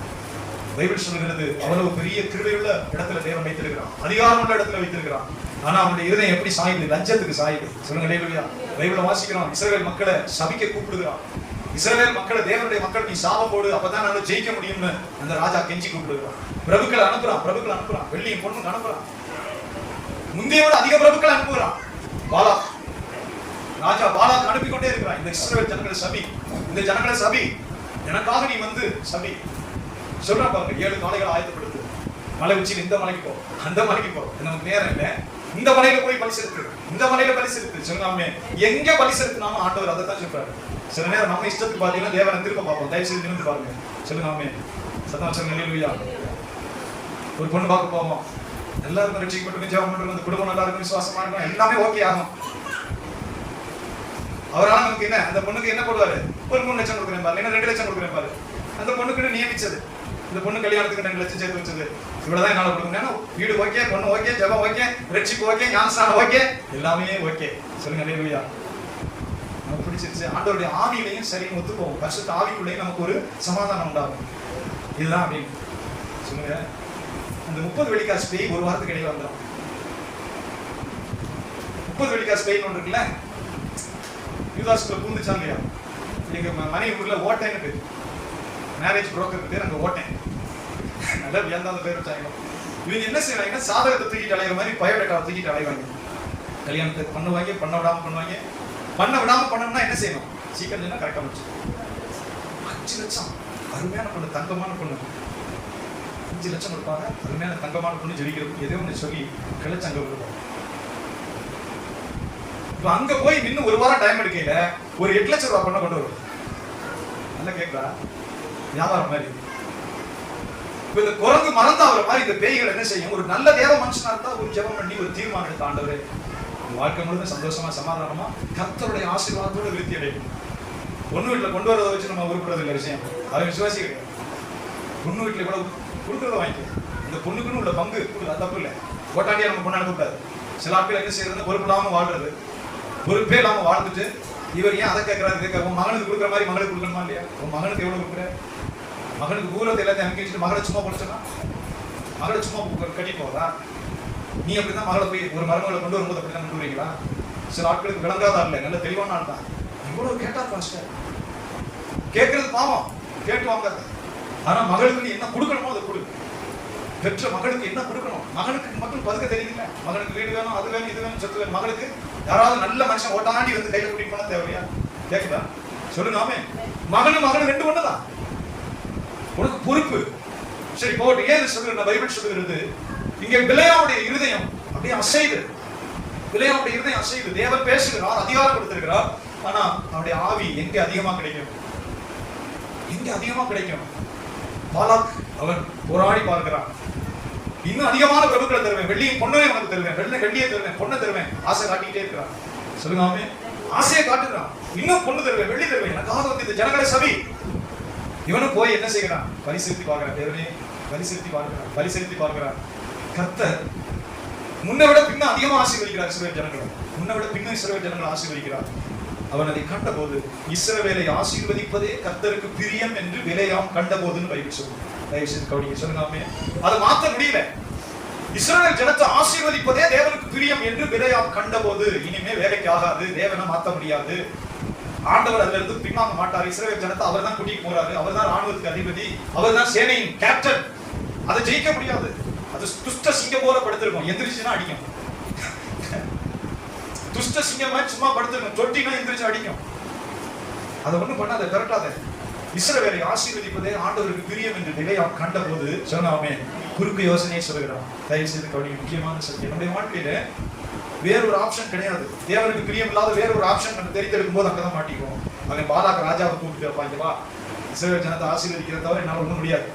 பைபிள் சொல்லுகிறது அவ்வளவு பெரிய கிருபையுள்ள இடத்துல தேவன் வைத்திருக்கிறான், அதிகாரம் உள்ள இடத்துல வைத்திருக்கிறான். ஆனா அவனுடைய இருதயம் எப்படி சாயுது? லஞ்சத்துக்கு சாயுது. சொல்லுங்க அல்லேலூயா. பைபிளை வாசிக்கிறோம், இஸ்ரவேல் மக்களை சபிக்க கூப்பிடுகிறான். இஸ்ரவேல் மக்களை, தேவனுடைய மக்கள், நீ சாபம் போடு, அப்பதான் நான் ஜெயிக்க முடியும்னு அந்த ராஜா கெஞ்சி கூப்பிடுகிறான். பிரபுக்களை அனுப்புறான், வெள்ளியும் பொண்ணுக்கு அனுப்புறான். முந்தைய விட அதிக பிரபுக்களை அனுப்புகிறான். ராஜா பாலாக் அனுப்பிக்கொண்டே இருக்கிறான். இந்த இஸ்ரவேல் ஜனங்களை சபி, இந்த ஜனங்களை சபி, எனக்காக நீ வந்து சபி. சொல்றான் பாருங்க, 7 காளைகளை ஆயத்தப்படுத்து, மலை உச்சியில் இந்த மலைக்கு போ, அந்த மலைக்கு போ. நமக்கு நேரம் இல்லை, இந்த மலையில போய் பலி செலுத்து, இந்த மலையில பலி செலுத்து. சொல்லாமே எங்க பலி செலுத்தினாலும் ஆண்டவர் அதை தான் சொல்றாரு. சில நேரம் நம்ம இஷ்டத்துக்கு பாத்தீங்கன்னா தேவனை திரும்ப பார்ப்போம். தயவு செய்து நிமிர்ந்து பாருங்க. சொல்லுங்க, சத்தமா சொல்லுங்க அல்லேலூயா. ஒரு பொண்ணு பார்க்க போவோம், எல்லாருக்கும் ரட்சிக்கப்பட்டு ஜெபம் பண்றது, அந்த குடும்பம் நல்லா இருக்கும், விசுவாசமா இருக்கும், எல்லாமே ஓகே ஆகும். அவரால் நமக்கு என்ன, அந்த பொண்ணுக்கு என்ன போடுவாரு? ஒரு 3 லட்சம் கொடுக்குறேன் பாரு, என்ன 2 லட்சம் கொடுக்குறேன் பாரு. அந்த பொண்ணுக்கு நியமிச்சது இந்த பொண்ணு கல்யாணத்துக்கு 2 லட்சம் சேர்த்து வச்சது இவ்வளவுதான் என்னால கொடுக்க முடியும். வீடு ஓகே, பொண்ணு ஓகே, ஜெபம் ஓகே, ரட்சிப்பு ஓகே, ஞானஸ்நானம் ஓகே, எல்லாமே ஓகே. சொல்லுங்க அல்லேலூயா. நமக்கு பிடிச்சிருச்சு. ஆண்டவருடைய ஆவியிலையும் சரின்னு ஒத்துப்போம். பரிசுத்த ஆவிக்குள்ளேயும் நமக்கு ஒரு சமாதானம் உண்டாகும். இதுதான் அப்படின்னு சொல்லுங்க. அந்த 30 வெள்ளிக்காசு பேய் ஒரு வாரத்துக்கு இடையில வந்துடும். 30 வெள்ளிக்காசு பேய் ஒன்று இருக்குல்ல, யூதாஸ்குள்ள பூந்துச்சா இல்லையா? எங்க மனைவி ஊர்ல ஓட்டைன்னு பேர், மேரேஜ் புரோக்கர் பேர் அங்க ஓட்டேன். நல்லா வியந்தாத பேர் வச்சாங்க. இவங்க என்ன செய்வாங்கன்னா சாதகத்தை தூக்கிட்டு அலைகிற மாதிரி பயோடேட்டாவை தூக்கிட்டு அலைவாங்க. கல்யாணத்துக்கு பண்ணுவாங்க, பண்ண விடாம பண்ணுவாங்க. பண்ண விடாம பண்ணணும்னா என்ன செய்யணும்? சீக்கிரம் சொன்னா கரெக்டா வச்சு 5 லட்சம் அருமையான பொண்ணு, தங்கமான பொண்ணு, 5 லட்சம் கொடுப்பாங்க. அருமையான தங்கமான பொண்ணு ஜெயிக்கிறது எதோ ஒன்று சொல்லி கிளச்சு அங்க விடுவாங்க. இப்ப அங்க போய் இன்னும் ஒரு வாரம் டைம் எடுக்கையில ஒரு 8 லட்சம் ரூபாய் பொண்ணை கொண்டு வரும். நல்லா கேட்கா, வியாபாரம் மாதிரி. இப்ப இந்த குரங்கு மறந்தாவற மாதிரி இந்த பேய்கள் என்ன செய்யும்? ஒரு நல்ல தேவ மனுஷனா இருந்தா ஒரு ஜெபம் பண்ணி ஒரு தீர்மானம் எடுத்து, ஆண்டவரே வாழ்க்கை முழுவதும் சந்தோஷமா சமாதானமா கர்த்தருடைய ஆசீர்வாதத்தோட விருத்தி அடையும். பொண்ணு வீட்டுல கொண்டு வரதை வச்சு நம்ம உருப்படுறது இல்லை விஷயம். அதை விசுவாசி கிடையாது. பொண்ணு வீட்டுல கூட கொடுக்கறத வாங்கிக்கலாம். இந்த பொண்ணுக்குன்னு உள்ள பங்கு தப்பு இல்லை. ஓட்டாண்டியா நம்ம பொண்ணு அனுப்பக்கூடாது. சில ஆட்கள் என்ன செய்யறது? பொறுப்பு இல்லாம வாழ்றது, பொறுப்பே இல்லாம வாழ்ந்துட்டு இவர் ஏன் அதை கேட்கறாரு இதை கேட்க. உன் மகனுக்கு கொடுக்குற மாதிரி மகளுக்கு கொடுக்கணுமா இல்லையா? உன் மகனுக்கு எவ்வளவு கொடுக்குற? மகனுக்கு ஊரத்தை எல்லாத்தையும் அனுப்பிச்சுட்டு மகளை சும்மா கொடுத்தனா, மகளை சும்மா கட்டி போகிறா? நீ அப்படிதான் மகளை போய் ஒரு மருமகளை கொண்டு வரும்போது அப்படிதான் கொண்டு வரீங்களா? சில ஆட்களுக்கு விளங்காதா இல்லை, நல்ல தெளிவான ஆள் தான். இவ்வளவு கேட்டா பாஸ்டர், கேட்கறது பாவம், கேட்டு வாங்காத. ஆனா மகளுக்கு நீ என்ன கொடுக்கணுமோ அதை கொடு. பெற்ற மகளுக்கு என்ன கொடுக்கணும்? மகனுக்கு மக்கள் பதுக்க தெரியல. மகனுக்கு வீடு வேணும், அது வேணும், இது வேணும், சொத்து வேணும். மகளுக்கு யாராவது நல்ல மனுஷன் ஓட்டாண்டி வந்து கையில கூட்டிட்டு போனா தேவையா? கேக்குதா? சொல்லுங்க. மகனும் 2 ஒண்ணுதான். உனக்கு பொறுப்பு. சரி போட்டு ஏன் சொல்லுங்க? பைபிள் சொல்லுகிறது, இங்க பிலேயாமுடைய இருதயம் அப்படியே அசைது. பிலேயாமுடைய இருதயம் அசைது. தேவன் பேசுகிறார், அதிகாரம் கொடுத்திருக்கிறார். ஆனா அவருடைய ஆவி எங்க அதிகமா கிடைக்கும்? எங்க அதிகமா கிடைக்கும்? பாலாக் அவன் போராடி பார்க்கிறான். இன்னும் அதிகமான பிரபுக்களை தருவேன், வெள்ளியும் பொண்ணையும் உனக்கு தருவேன், வெள்ளியை தருவேன், பொண்ணை தருவேன். ஆசை காட்டிக்கிட்டே இருக்கிறான். சொல்லுங்க. ஆசையை காட்டுகிறான். இன்னும் பொண்ணு தருவேன், வெள்ளி தருவேன், எனக்காக வந்து இந்த ஜனங்களை சபி. இவனும் போய் என்ன செய்கிறான்? பரிசெலுத்தி பார்க்கிறான். தேவனே பரிசெலுத்தி பார்க்கிறான். கர்த்தர் முன்னை விட பின்ன அதிகமா ஆசீர்வதிக்கிறார் இஸ்ரவேல் ஜனங்களை. முன்னை விட பின்ன இஸ்ரவேல் ஜனங்களை ஆசீர்வதிக்கிறார். அவன் அதை கண்டபோது இஸ்ரவேலை ஆசீர்வதிப்பதே கர்த்தருக்கு பிரியம் என்று பிலேயாம் கண்டபோதுன்னு பைபிள் சொல்லுங்க. தயவு செய்து கவனிங்க. சொல்லுங்க. அதை மாற்ற முடியல. இஸ்ரவேல் ஜனத்தை ஆசீர்வதிப்பதே தேவனுக்கு பிரியம் என்று பிலேயாம் கண்டபோது இனிமே வேலைக்கு ஆகாது, தேவனை மாற்ற முடியாது, ஆண்டவர் அதுல இருந்து பின்வாங்க மாட்டார். இஸ்ரவேல் ஜனத்தை அவர் தான் கூட்டிட்டு போறாரு, அவர் தான் ராணுவத்துக்கு அதிபதி, அவர் தான் சேனையின் கேப்டன். அதை ஜெயிக்க முடியாது. அது துஷ்ட சிங்கம் போல படுத்திருக்கும், எந்திரிச்சுன்னா அடிக்கும். துஷ்ட சிங்கம் மாதிரி சும்மா படுத்திருக்கும், தொட்டினா எந்திரிச்சு அடிக்கும். அதை ஒண்ணும் பண்ணாத, விரட்டாத. இஸ்ரவேலை ஆசீர்வதிப்பதே ஆண்டவருக்கு பிரியம் என்று பிலேயாம் கண்டபோது சொன்னாமே குறுக்கு யோசனையை சொல்கிறான். தயவு செய்து கவனிங்க, முக்கியமான சத்தியம். நம்முடைய வாழ்க்கையில வேறொரு ஆப்ஷன் கிடையாது. தேவனுக்கு பிரியம் இல்லாத வேறொரு ஆப்ஷன் நம்ம தெரிந்தெடுக்கும் போது அங்கதான் மாட்டிக்குவோம். அவன் பாலாக் ராஜாவை கூப்பிட்டு வைப்பாங்க, வா இஸ்ரவேல் ஜனத்தை ஆசீர்வதிக்கிறத தவிர என்னால ஒண்ணும் முடியாது.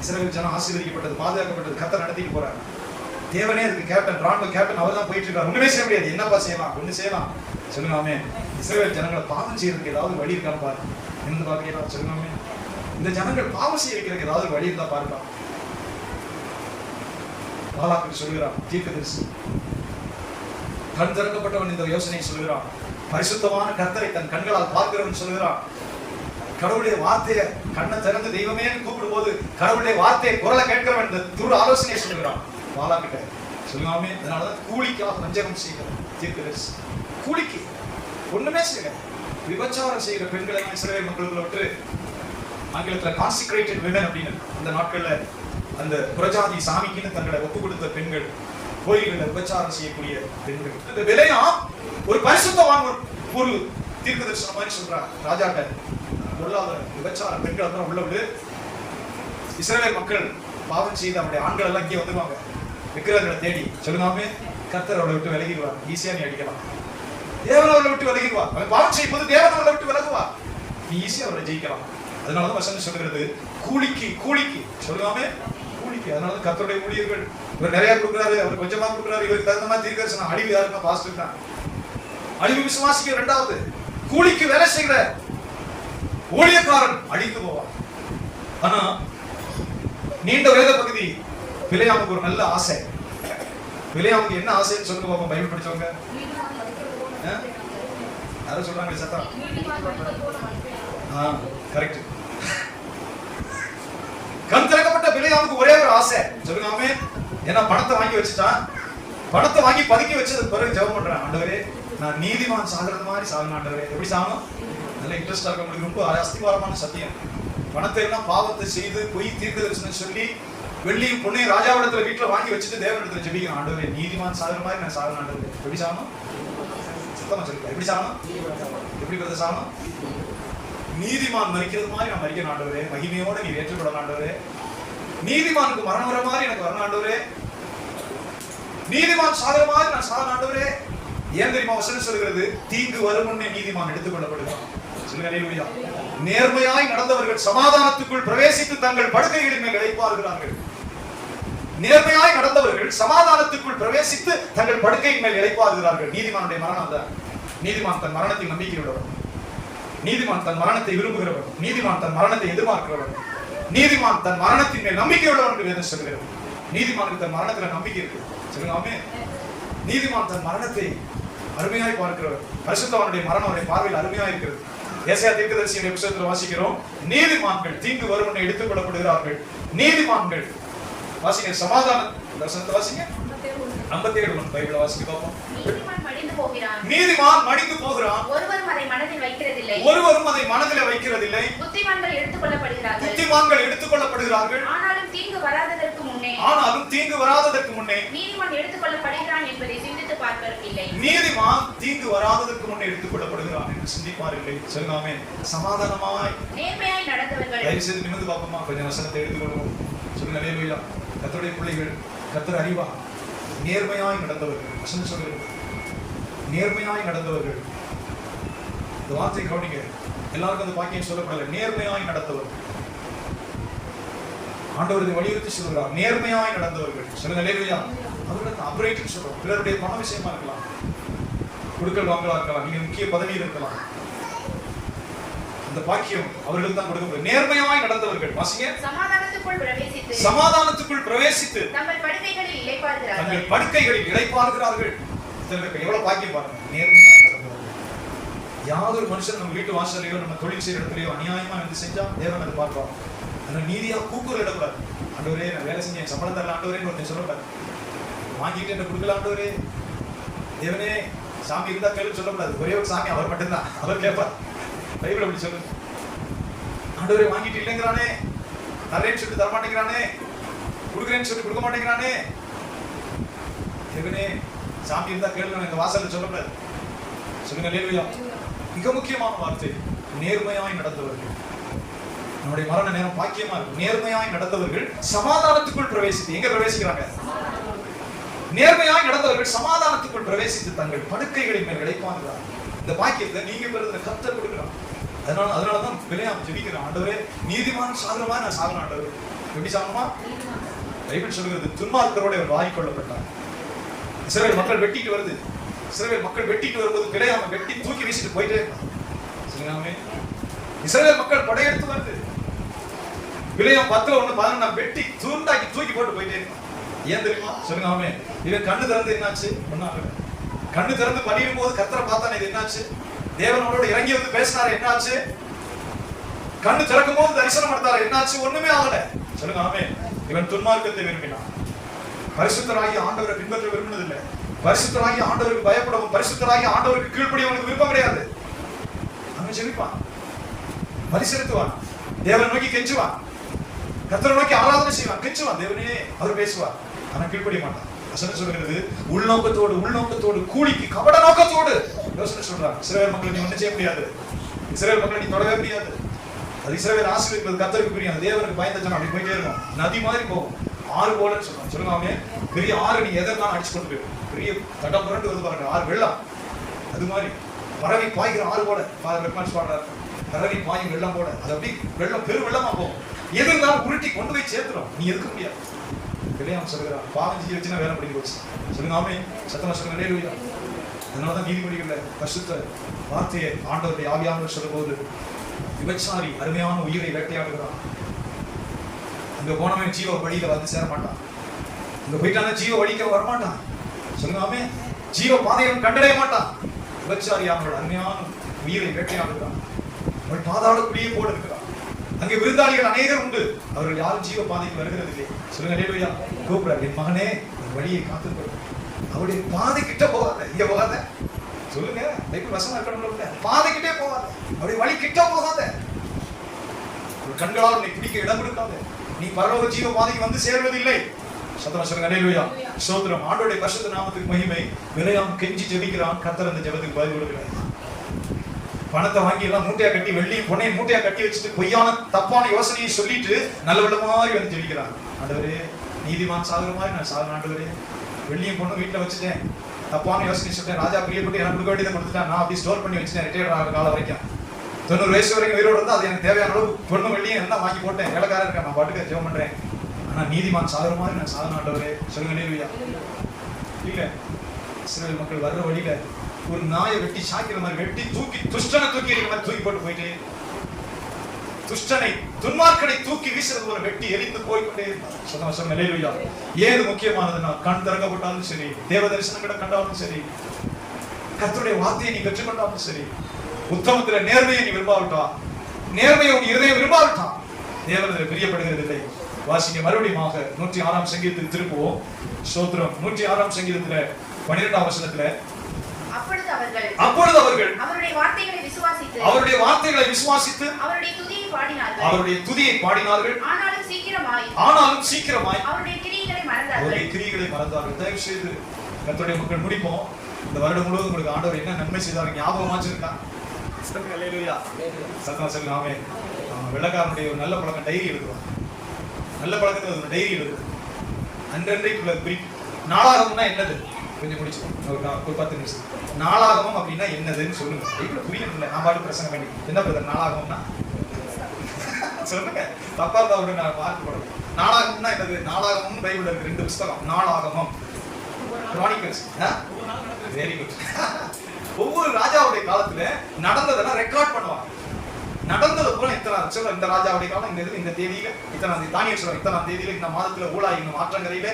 இஸ்ரவேல் ஜனம் ஆசீர்வதிக்கப்பட்டது, பாதுகாக்கப்பட்டது, கர்த்தர் நடத்திட்டு போறாரு. தேவனே அதுக்கு கேப்டன், ராணுவ கேப்டன் அவர் தான் போயிட்டு இருக்காரு. ஒண்ணுமே செய்ய முடியாது. என்னப்பா செய்யலாம்? ஒண்ணு செய்யலாம். சொல்லுங்க. இஸ்ரவேல் ஜனங்களை பாவம் செய்யறதுக்கு ஏதாவது வழி இருக்கான்னு பாரு. என்ன பாருங்க. சொல்லுங்க. இந்த ஜனங்கள் பாவம் செய்ய வைக்கிறதுக்கு ஏதாவது வழி இருந்தா பாருங்க. பாலாக்கு சொல்லுகிறான், தீர்க்கதரிசி கண் திறக்கப்பட்டவன் இந்த யோசனையை சொல்லுகிறான். பரிசுத்தமான கர்த்தரை தன் கண்களால் பார்க்கிறவன் சொல்லுகிறான். கடவுளுடைய வார்த்தையை கண்ணை திறந்து தெய்வமே கூப்பிடும் போது கடவுளுடைய வார்த்தையை குரலை கேட்கிறவன் இந்த துரு ஆலோசனையை சொல்லுகிறான். பாலாக்கிட்ட சொல்லுங்க. அதனாலதான் கூலிக்காக வஞ்சகம் செய்கிறான் தீர்க்கதரிசி. கூலிக்கு ஒண்ணுமே செய்யல. விபச்சாரம் செய்கிற பெண்களை இஸ்ரவேல் மக்களுக்குள்ள விட்டு ஆங்கிலத்துல கான்சிக்ரேட்டட் விமன் அப்படின்னு அந்த நாட்கள்ல அந்த புரஜாதி சாமிக்குன்னு தங்களை ஒப்பு கொடுத்த பெண்கள், கோயில்களை விபச்சாரம் செய்யக்கூடிய பெண்கள். இந்த பிலேயாம் ஒரு பரிசுத்தவான், ஒரு தீர்க்கதரிசனம் மாதிரி சொல்றார் ராஜாட்ட. பொருளாதார விபச்சார பெண்கள் தான் உள்ள விடு. இஸ்ரவேல் மக்கள் பாவம் செய்து அவருடைய ஆண்கள் எல்லாம் இங்கே வந்துருவாங்க விக்கிரகங்களை தேடி. சொல்லுங்க. கர்த்தர் அவளை விட்டு விலகிடுவார். ஈஸியா நீ அடிக்கலாம். தேவன் அவளை விட்டு விலகிடுவார். அவன் பாவம் செய்யும் போது தேவன் அவளை விட்டு விலகுவார். நீ ஈஸியா அவரை ஜெயிக்கலாம். அதனாலதான் வசனம் சொல்கிறது கூலிக்கு. சொல்லுங்க. கூலிக்கு. அதனால கர்த்தருடைய ஊழியர்கள் இவர் நிறைய கொடுக்குறாரு, அவர் கொஞ்சமா கொடுக்குறாரு, இவருக்கு தகுந்த மாதிரி தீர்க்கதரிசனம். அழிவு யாருன்னா பாஸ்டர் தான். அழிவு விசுவாசிக்க. இரண்டாவது, கூலிக்கு வேலை செய்கிற ஊழியக்காரன் அழிந்து போவான். ஆனா நீண்ட வேத பகுதி. பிலேயாமுக்கு ஒரு நல்ல ஆசை. பிலேயாமுக்கு என்ன ஆசைன்னு சொல்லுங்க பாப்போம், பைபிள் படிச்சவங்க. யாரும் சொல்றாங்க சத்தம்? கரெக்ட். கண் திறக்கப்பட்ட பிலேயாமுக்கு ஒரே ஒரு ஆசை, சொல்லுங்க ஆமென். ஏன்னா பணத்தை வாங்கி வச்சுட்டான். பணத்தை வாங்கி பதுக்கி வச்சதுக்கு பிறகு ஜெபம் பண்றேன், ஆண்டவரே நான் நீதிமான் சாகிறது மாதிரி சாகணும் ஆண்டவரே. எப்படி சாகணும்? நல்ல இன்ட்ரெஸ்டா இருக்க முடியும். ரொம்ப அஸ்திவாரமான சத்தியம். பணத்தை எல்லாம் பாவத்தை செய்து பொய் தீர்க்கதரிசனம் சொல்லி வெள்ளியும் பொண்ணையும் ராஜாவிடத்துல வீட்டுல வாங்கி வச்சுட்டு தேவனிடத்துல ஜெபிக்கணும், ஆண்டவரே நீதிமான் சாகிற மாதிரி நான் சாகணும் ஆண்டவரே. எப்படி சாகணும்? சுத்தமா சொல்லுங்க, எப்படி சாகணும்? எப்படி கொடுத்த சாகணும்? நீதிமான் மரிக்கிறது மாதிரி நான் மரிக்கணும் ஆண்டவரே. மகிமையோட நீ ஏற்றுக்கொள்ளணும் ஆண்டவரே. நீதிமானுக்கு மரணம் வர மாதிரி எனக்கு வரணும் ஆண்டவரே. நீதிமான் சாகிற மாதிரி நான் சாகணும் ஆண்டவரே. ஏன் தெரியுமா வசனம் சொல்கிறது? தீங்கு வரும் முன்னே நீதிமான் எடுத்துக் கொள்ளப்படுகிறான். சொல்லுங்க, நேர்மையாய் நடந்தவர்கள் சமாதானத்துக்குள் பிரவேசித்து தங்கள் படுக்கைகளின் மேல் இளைப்பாறுகிறார்கள். நேர்மையாய் நடந்தவர்கள் சமாதானத்துக்குள் பிரவேசித்து தங்கள் படுக்கையின் மேல் இளைப்பாறுகிறார்கள். நீதிமானுடைய மரணம் தான். நீதிமான் தன் மரணத்தில் நம்பிக்கை உள்ளவர். நீதிமான் தன் மரணத்தை விரும்புகிறவர். நீதிமான் தன் மரணத்தை எதிர்பார்க்கிறவர். நீதிமான் தன் மரணத்தின் மேல் நம்பிக்கை உள்ளவர் என்று வேதம் சொல்கிறது. நீதிமானுக்கு தன் மரணத்துல நம்பிக்கை இருக்கு. சொல்லுங்க ஆமென். நீதிமான் தன் மரணத்தை அருமையாய் பார்க்கிறவர். பரிசுத்தவானுடைய மரணம் அவருடைய பார்வையில் அருமையாய் இருக்கிறது. ஏசாயா தீர்க்கதரிசியின் புத்தகத்தில் வாசிக்கிறோம், நீதிமான்கள் தீங்கு வரும் முன்னே எடுத்துக் கொள்ளப்படுகிறார்கள். நீதிமான்கள் வாசிங்க, சமாதான வசனத்தை வாசிங்க. 57 பைபிளை வாசிக்க பார்ப்போம். நீதிமான் மடிந்து போகிறான். நீதிமான் மடிந்து போகிறான். ஒருவரும் அதை மனதில் வைக்கிறதில்லை. ஒருவரும் அதை மனதில் வைக்கிறதில்லை. புத்திமான்கள் எடுத்துக் கொள்ளப்படுகிறார்கள். புத்திமான்கள் எடுத்துக் கொள்ளப்படுகிறார்கள். ஆனாலும் தீங்கு வராததற்கு முன்னே நீதிமான் எடுத்துக் கொள்ளப்படுகிறான் என்பதை சிந்தித்து பார்ப்பதில்லை. நீதிமான் தீங்கு வராததற்கு முன்னே எடுத்துக் கொள்ளப்படுகிறான் என்று சிந்திப்பாரில்லை. சொல்லாமே சமாதானமாய் நேர்மையாய் நடந்தவர்கள். தயவு செய்து நிமிர்ந்து பார்ப்போமா, கொஞ்சம் வசனத்தை எடுத்துக்கொள்வோம். சொல்லுங்க அல்லேலூயா. கர்த்தருடைய பிள்ளைகள், கர்த்தர் அறிவா. நேர்மையாய் நடந்தவர்கள். வசனம் சொல்கிறது நேர்மையாய் நடந்தவர்கள். இந்த வார்த்தை கவனிங்க. எல்லாருக்கும் அந்த பாக்கியம் சொல்லப்படல. நேர்மையாய் நடந்தவர்கள். ஆண்டவர் வலியுறுத்தி சொல்கிறார், நேர்மையாய் நடந்தவர்கள். சொல்லுங்க அல்லேலூயா. அவர்களுக்கு அப்ரேட்னு சொல்றோம். பிறருடைய பண விஷயமா இருக்கலாம், கொடுக்கல் வாங்கலா இருக்கலாம், நீங்க முக்கிய பதவியில் இருக்கலாம். அந்த பாக்கியம் அவர்களுக்கு தான் கொடுக்கப்படும். நேர்மையாய் நடந்தவர்கள் வாசிங்க. சமாதானத்துக்குள் பிரவேசித்து தங்கள் படுக்கைகளில் இளைப்பாறுகிறார்கள். எவ்வளவு பாக்கியம் பாருங்க. நேர்மையாய் நடந்தவர்கள். யாதொரு மனுஷன் நம்ம வீட்டு வாசலையோ நம்ம தொழில் செய்யற இடத்துலயோ அநியாயமா வந்து செஞ்சா தேவன் அதை பார்ப்பார். ஆனா நீதியா கூக்குரல் இடக்கூடாது. ஆண்டவரே நான் வேலை செஞ்சேன், சம்பளம் தரல ஆண்டவரேன்னு ஒருத்தன் சொல்லக்கூடாது. வாங்கிட்டு என்ன கொடுக்கல ஆண்டவரே, தேவனே சாமி இருந்தா கேள்வி சொல்லக்கூடாது. ஒரே ஒரு சாமி அவர் மட்டும்தான், அவர் கேட்பார். பைபிள் அப்படி சொல்லு. ஆண்டவரே வாங்கிட்டு இல்லைங்கிறானே, தரேன்னு சொல்லிட்டு தரமாட்டேங்கிறானே, கொடுக்குறேன்னு சொல்லி கொடுக்க மாட்டேங்கிறானே, தேவனே சாமி இருந்தா கேள்வி இந்த வாசல்ல சொல்லக்கூடாது. சொல்லுங்க அல்லேலூயா. மிக முக்கியமான வார்த்தை, நேர்மையாய் நடந்தவர்கள். நம்முடைய மரண நேரம் பாக்கியமா இருக்கும். நேர்மையாய் நடந்தவர்கள் சமாதானத்துக்குள் பிரவேசித்து, எங்க பிரவேசிக்கிறாங்க? நேர்மையாய் நடந்தவர்கள் சமாதானத்துக்குள் பிரவேசித்து தங்கள் படுக்கைகளின் மேல் இளைப்பாறுகிறார்கள். இந்த பாக்கியத்தை நீங்க பெறுகிற கர்த்தர் கொடுக்கிறார். அதனாலதான் பிலேயாம் ஜெபிக்கிறான், ஆண்டவரே நீதிமான் சாகிற மாதிரி நான் சாகணும் ஆண்டவரே. எப்படி சாகணுமா? பைபிள் சொல்கிறது, துன்மார்க்கரோட அவர் வாங்கிக் கொள்ளப்பட்டார். இஸ்ரவேல் மக்கள் வெட்டிட்டு வருது. இஸ்ரவேல் மக்கள் வெட்டிட்டு வரும்போது பிலேயாம் வெட்டி தூக்கி வீசிட்டு போயிட்டே இருக்கான். சொல்லுங்க, இஸ்ரவேல் மக்கள் படையெடுத்து வருது. பிலேயாம் 10:1-11 வெட்டி துண்டாக்கி தூக்கி போட்டு போயிட்டே இருக்கான். ஏன் தெரியுமா? சொல்லுங்க ஆமென். இவன் கண்ணு திறந்து என்னாச்சு? ஒண்ணாகல. கண்ணு திறந்து பணியும் போது கர்த்தரை பார்த்தானே, இது என்னாச்சு? தேவனோட இறங்கி வந்து பேசினாரு, என்னாச்சு? கண்ணு திறக்கும் போது தரிசனம் எடுத்தாரு, என்னாச்சு? ஒண்ணுமே ஆகல. சொல்லுங்க ஆமென். இவன் துன்மார்க்கத்தை விரும்பினான். பரிசுத்தராகி ஆண்டவரை பின்பற்ற விரும்பினதில்லை. பரிசுத்தராகி ஆண்டவருக்கு பயப்படவும் பரிசுத்தராகி ஆண்டவருக்கு கீழ்ப்படியவனுக்கு விருப்பம் கிடையாது. அவன் ஜெபிப்பான், பலி செலுத்துவான், தேவனை நோக்கி கெஞ்சுவான், கர்த்தரை நோக்கி ஆராதனை செய்வான், கெஞ்சுவான், தேவனே அவர் பேசுவார். ஆனா கீழ்ப்படிய மாட்டான். வசனம் சொல்கிறது, உள்நோக்கத்தோடு கூலிக்கு கபட நோக்கத்தோடு யோசனை சொல்றான். இஸ்ரவேல் மக்களை நீ ஒன்றும் செய்ய முடியாது. இஸ்ரவேல் மக்களை நீ தொடவே முடியாது. அது இஸ்ரவேல் ஆசீர்வதிப்பது கர்த்தருக்கு புரியும். தேவனுக்கு பயந்த ஜனம் அப்படி போயிட்டே இருக்கும். நதி மாதிரி போகும், ஆறு போலன்னு சொல்றான். சொல்லுங்க, பெரிய ஆறு நீ எதற்கான அடிச்சு கொண்டு போயிடும். பெரிய தடம் புரண்டு வந்து பாருங்க, ஆறு வெள்ளம். அது மாதிரி பறவை பாய்கிற ஆறு போல பாடுறாரு. பறவை பாயும் வெள்ளம் போல, அது அப்படி வெள்ளம் பெரு வெள்ளமா போகும். எது இருந்தாலும் உருட்டி கொண்டு போய் சேர்த்துடும். நீ எதுக்க முடியாது. பிலேயாம் சொல்கிறான், பாவம் செய்ய வச்சுன்னா வேலை பண்ணி போச்சு. சொல்லுங்க ஆமென். சத்தமா சொல்லுங்க அல்லேலூயா. அதனாலதான் நீதிமொழிகள்ல பரிசுத்த வார்த்தையை ஆண்டவருடைய ஆவியானவர் சொல்லும்போது, விபச்சாரி அருமையான உயிரை வேட்டையாடுகிறான். அங்க போனவன் ஜீவ வழியில வந்து சேர மாட்டான். அங்க போயிட்டான ஜீவ வழிக்க வரமாட்டான். சொல்லுங்க, ஜீவ பாதையை கண்டடைய மாட்டான். விபச்சாரியானவர்கள் அருமையான உயிரை வேட்டையாடுகிறான். அவள் பாதாளக்குள்ளேயே போட இருக்கிறான். அங்கே விருந்தாளிகள் அநேகர் உண்டு, அவர்கள் யாரும் ஜீவ பாதைக்கு வருகிறது இல்லை. சொல்லுங்க அல்லேலூயா. கூப்பிடுறார், என் மகனே வழியை காத்துக்கொள், அவருடைய பாதை கிட்ட போகாத, இங்க போகாத. சொல்லுங்க, பைபிள் வசனம் இருக்கணும்ல, பாதை கிட்டே போகாத, அவருடைய வழி கிட்ட போகாத, ஒரு கண்களால் உன்னை பிடிக்க இடம் கொடுக்காத, நீ பரலோக ஜீவ பாதைக்கு வந்து சேர்வதில்லை. சத்தமா சொல்லுங்க அல்லேலூயா. ஸ்தோத்திரம். ஆண்டவருடைய பரிசுத்த நாமத்துக்கு மகிமை. விலையாம் கெஞ்சி ஜெபிக்கிறான், கர்த்தர் அந்த ஜெபத்துக்கு பதில் கொடுக்கிறார். பணத்தை வாங்கி எல்லாம் மூட்டையா கட்டி, வெள்ளியும் பொன்னையும் மூட்டையா கட்டி வச்சுட்டு பொய்யான தப்பான யோசனையை சொல்லிட்டு நல்ல வெள்ள மாதிரி வந்து ஜெபிக்கிறான். ஆண்டவரே, நீதிமான் சாகுற மாதிரி நான் சாகுறேன் ஆண்டவரே. வெள்ளியும் பொண்ணும் வீட்டுல வச்சுட்டேன், தப்பான யோசனை சொல்லிட்டேன், ராஜா பிரியப்பட்டு எனக்கு கொடுக்க வேண்டியதை கொடுத்துட்டேன், நான் அப்படி ஸ்டோர் பண்ணி வச்சுட்டேன் ரிட்டையர் ஆகிற காலம் வரைக்கும். 90 வயசு வரைக்கும் உயிரோடு இருந்தா அது எனக்கு தேவையான அளவு பொண்ணும் வெள்ளியும் எல்லாம் வாங்கி போட்டேன், வேலைக்காரன் இருக்கேன், நான் பாட்டுக்கு ஜெபம் பண்றேன். ஆனா நீதிமான் சாகுற மாதிரி நான் சாகுறேன் ஆண்டவரே. சொல்லுங்க அல்லேலூயா. இல்ல, இஸ்ரவேல் மக்கள் வர்ற வழியில ஒரு நாயை வெட்டி சாக்கிற மாதிரி வெட்டி தூக்கி துஷ்டனை தூக்கி இருக்கிற மாதிரி தூக்கி போட்டு போயிட்டு, துஷ்டனை துன்மார்க்கனை தூக்கி வீசுறது போல வெட்டி எரிந்து போய்கொண்டே இருந்தார். சொல்லுங்க அல்லேலூயா. ஏது முக்கியமானதுன்னா, கண் திறக்கப்பட்டாலும் சரி, தேவ தரிசனம் கிட்ட கண்டாலும் சரி, கர்த்தருடைய வார்த்தையை நீ பெற்றுக்கொண்டாலும் சரி, உத்தமத்துல நேர்மையை நீ விரும்பாவிட்டா, நேர்மையை உன் இருதயம் விரும்பாவிட்டா, தேவனிடத்தில் பிரியப்படுகிறது இல்லை. வாசிங்க மறுபடியும் 106ஆம் சங்கீதத்துக்கு திருப்புவோம். ஸ்தோத்திரம். 106ஆம் சங்கீதத்துல 12ஆம் வசனத்துல, அப்பொழுது அவர்கள் அவருடைய வார்த்தைகளை விசுவாசித்து அவருடைய துதியை பாடினார்கள். ஆனாலும் சீக்கிரமாய் அவருடைய கிரியைகளை மறந்தார்கள். தயவு செய்து கர்த்தருடைய மக்கள் முடிப்போம். இந்த வருடம் முழுவதும் உங்களுக்கு ஆண்டவர் என்ன நன்மை செய்தார் ஞாபகம் வச்சிருக்கா? அல்லேலூயா. சத்தமா சொல்லுங்க ஆமென். வெள்ளக்காரனுடைய ஒரு நல்ல பழக்கம் டைரி எழுதுவான். நல்ல பழக்கத்துல ஒரு டைரி எழுதுது. அன்றன்றைக்குள்ள குறிப்பு. நாளாகம்னா என்னது? கொஞ்சம் முடிச்சுக்கோங்க, ஒரு 10 நிமிஷம். நாளாகமம் அப்படின்னா என்னதுன்னு சொல்லுங்க. பைபிள் புரியல, நான் பாட்டு பிரசங்கம் பண்ணி என்ன பிரதர் நாளாகம்னா சொல்லுங்க. தப்பா இருந்தா விட நான் பார்த்து போடுறேன். நாளாகம்னா என்னது? நாளாகமும் பைபிள் இருக்கு 2 புத்தகம். நாளாகமம், கிரானிக்கல்ஸ். Very good. ஒவ்வொரு ராஜாவுடைய காலத்துல நடந்ததெல்லாம் ரெக்கார்ட் பண்ணுவாங்க. நடந்தது போல இத்தனை இந்த ராஜாவுடைய காலம் இந்த இந்த தேதியில இத்தனாம் தானியல் சொல்றாங்க, இத்தனாம் தேதியில இந்த மாதத்துல ஊழா இன்னும் ஆற்றங்கரையில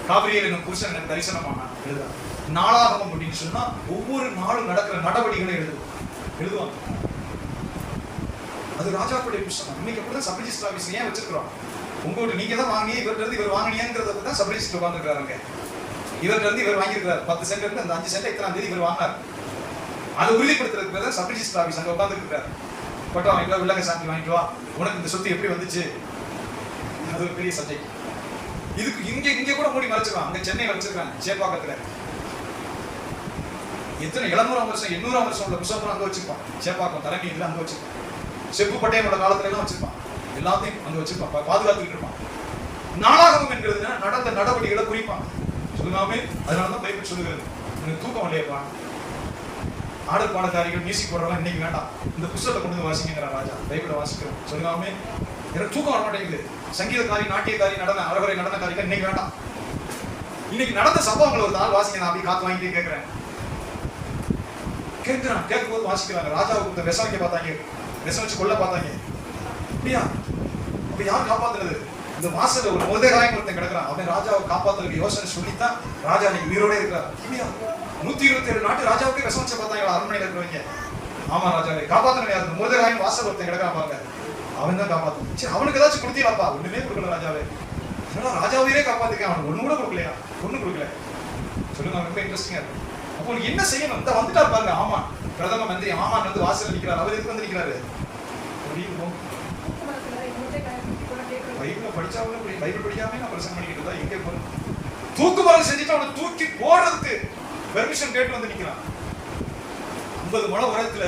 காபிரியல் என்னும் புருஷன் எனக்கு தரிசனமான எழுதுறாங்க. நாளாகமம் அப்படின்னு சொன்னா ஒவ்வொரு நாளும் நடக்கிற நடவடிக்கைகளை எழுதுவாங்க. அது ராஜாக்களுடைய புத்தகம். இன்னைக்கு அப்படிதான் சப் ரிஜிஸ்டர் ஆபீஸ் ஏன் வச்சிருக்கிறோம்? உங்கள்கிட்ட நீங்க தான் வாங்கி இவர்கிட்ட இருந்து இவர் வாங்கினியாங்கிறத தான் சப் ரிஜிஸ்டர் உட்காந்துருக்காங்க. இவர்கிட்ட இருந்து இவர் வாங்கியிருக்கிறார் 10 சென்ட் இருந்து அந்த 5 சென்ட் இத்தனாம் தேதி இவர் வாங்கினார். அதை உறுதிப்படுத்துறதுக்கு பேர் தான் சப் ரிஜிஸ்டர் ஆபீஸ். அங்க உட்காந்துருக்காரு. பட்டா வாங்கிட்டு வில்லங்க சாந்தி வாங்கிட்டு வா, உனக்கு இந்த சொத்து எப்படி வந்துச்சு? அது ஒரு பெரிய சப்ஜெக்ட். இதுக்கு இங்க கூட மூடி மறைச்சிருக்காங்க. அங்க சென்னையில வச்சிருக்காங்க சேப்பாக்கத்துல. எத்தனை 700ஆம் வருஷம் 800ஆம் வருஷம் உள்ள புத்தகம் அங்க வச்சிருப்பான். சேப்பாக்கம் தலைமையில அங்க வச்சிருப்பான். செப்பு பட்டையோட காலத்துல எல்லாம் வச்சிருப்பான். எல்லாத்தையும் அங்க வச்சிருப்பான், பாதுகாத்துக்கிட்டு இருப்பான். நாளாகமம் என்கிறது நடந்த நடவடிக்கைகளை குறிப்பாங்க. சொல்லுங்க. அதனாலதான் பைபிள் சொல்லுகிறது, எனக்கு தூக்கம் இல்லையப்பா, ஆடல் பாடக்காரிகள் மியூசிக் போடுறவங்க இன்னைக்கு வேண்டாம், இந்த புத்தகத்தை கொண்டு வந்து வாசிக்கிற ராஜா பைபிளை வாசிக்கிறோம். சொல்லுங்க. எனக்கு தூக்கம் வர மாட்டேங்குது, சங்கீதக்காரி நாட்டியக்காரி நடன அறகுறை நடனக்காரிகள் இன்னைக்கு வேண்டாம். இன்னைக்கு நடந்த சம்பவங்கள் ஒரு நாள் வாசிக்க நான் அப்படி காத்து வாங்கிட்டு கேட்கிறேன். கேட்கும்போது வாசிக்கிறாங்க. ராஜாவுக்கு விஷம் வைக்க பார்த்தாங்க, விஷம் வச்சு கொல்ல பார்த்தாங்க. அப்படியா? அப்ப யார் காப்பாத்துறது? இந்த மாசத்துல ஒரு முதகாயம் ஒருத்தன் கிடக்குறான். அவன் ராஜாவை காப்பாத்துறதுக்கு யோசனை சொல்லித்தான் ராஜா இன்னைக்கு உயிரோட இருக்கிறார். இல்லையா? 127 நாட்டு ராஜாவுக்கு விஷம் வச்ச பார்த்தாங்க அரண்மனையில இருக்கிறவங்க. ஆமா ராஜாவை காப்பாத்தணும். யாரு? முதகாயம் வாசல் ஒருத்தன் கிடக்குறான் பாருங்க, அவன் தான் காப்பாத்தணும். சரி, அவனுக்கு ஏதாச்சும் கொடுத்தீங்களாப்பா? ஒண்ணுமே கொடுக்கல ராஜாவே. ராஜாவையே காப்பாத்திருக்கேன், அவனுக்கு ஒண்ணு கூட கொடுக்கலையா? ஒண்ணும் கொடுக்கல. சொல்லுங்க. ரொம்ப இன்ட்ரெஸ்டிங்கா இருக்கு. அப்போ என்ன செய்யணும்? இந்த வந்துட்டா பாருங்க. ஆமா, பிரதம மந்திரி ஆமான் வந்து வாசல் நிக்கிறார். அவர் எதுக்கு வந்து நிக்கிறாரு? பைபிள் படிச்சாலும் பைபிள் படிக்காம நான் பிரசங்கம் பண்ணிக்கிட்டு தான் எங்கே போறேன். தூக்கு மரம் செஞ்சுட்டு அவனை தூக்கி போடுறதுக்கு பெர்மிஷன் கேட்டு வந்து நிக்கிறான். 50 முழ உரத்துல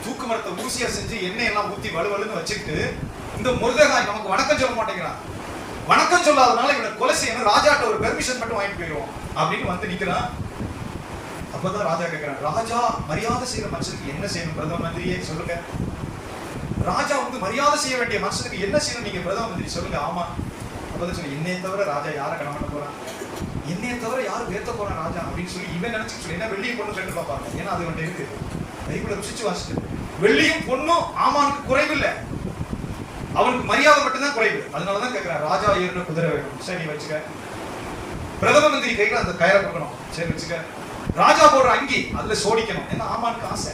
தூக்கு மரத்தை ஊசியா செஞ்சு எண்ணெய் எல்லாம் ஊத்தி வலுவலுன்னு வச்சுக்கிட்டு இந்த முருதகாய் நமக்கு வணக்கம் சொல்ல மாட்டேங்கிறான். வணக்கம் சொல்லாதனால இவனை கொலை செய்யணும், ராஜாட்ட ஒரு பெர்மிஷன் மட்டும் வாங்கிட்டு போயிடுவோம் அப்படின்னு வந்து நிக்கிறான். அப்பதான் ராஜா கேட்கிறான், ராஜா மரியாதை செய்யற மனுஷனுக்கு என்ன செய்யணும் பிரதம மந்திரியே சொல்லுங்க. ராஜா வந்து மரியாதை செய்ய வேண்டிய மனுஷனுக்கு என்ன செய்யணும் நீங்க பிரதம மந்திரி சொல்லுங்க. ஆமா. அப்பதான் சொல்லி, என்னைய தவிர ராஜா யாரை கடன் பண்ண போறான், என்னைய தவிர யாரும் வேத்த போறான் ராஜா அப்படின்னு சொல்லி இவன் நினைச்சு சொல்லி என்ன வெள்ளியும் பொண்ணு கேட்டு பார்ப்பாங்க. ஏன்னா அது வந்து இருக்கு பைபிளை ருசிச்சு வாசிட்டு. வெள்ளியும் பொண்ணும் ஆமானுக்கு குறைவில்லை. அவனுக்கு மரியாதை மட்டும்தான் குறைவு. அதனாலதான் கேட்கிறேன், ராஜா ஏறின குதிரை வேணும், சரி வச்சுக்க. பிரதம மந்திரி கையில அந்த கயிறை கொடுக்கணும், சரி வச்சுக்க. ராஜா போடுற அங்கி அதுல சோடிக்கணும், ஏன்னா ஆமானுக்கு ஆசை.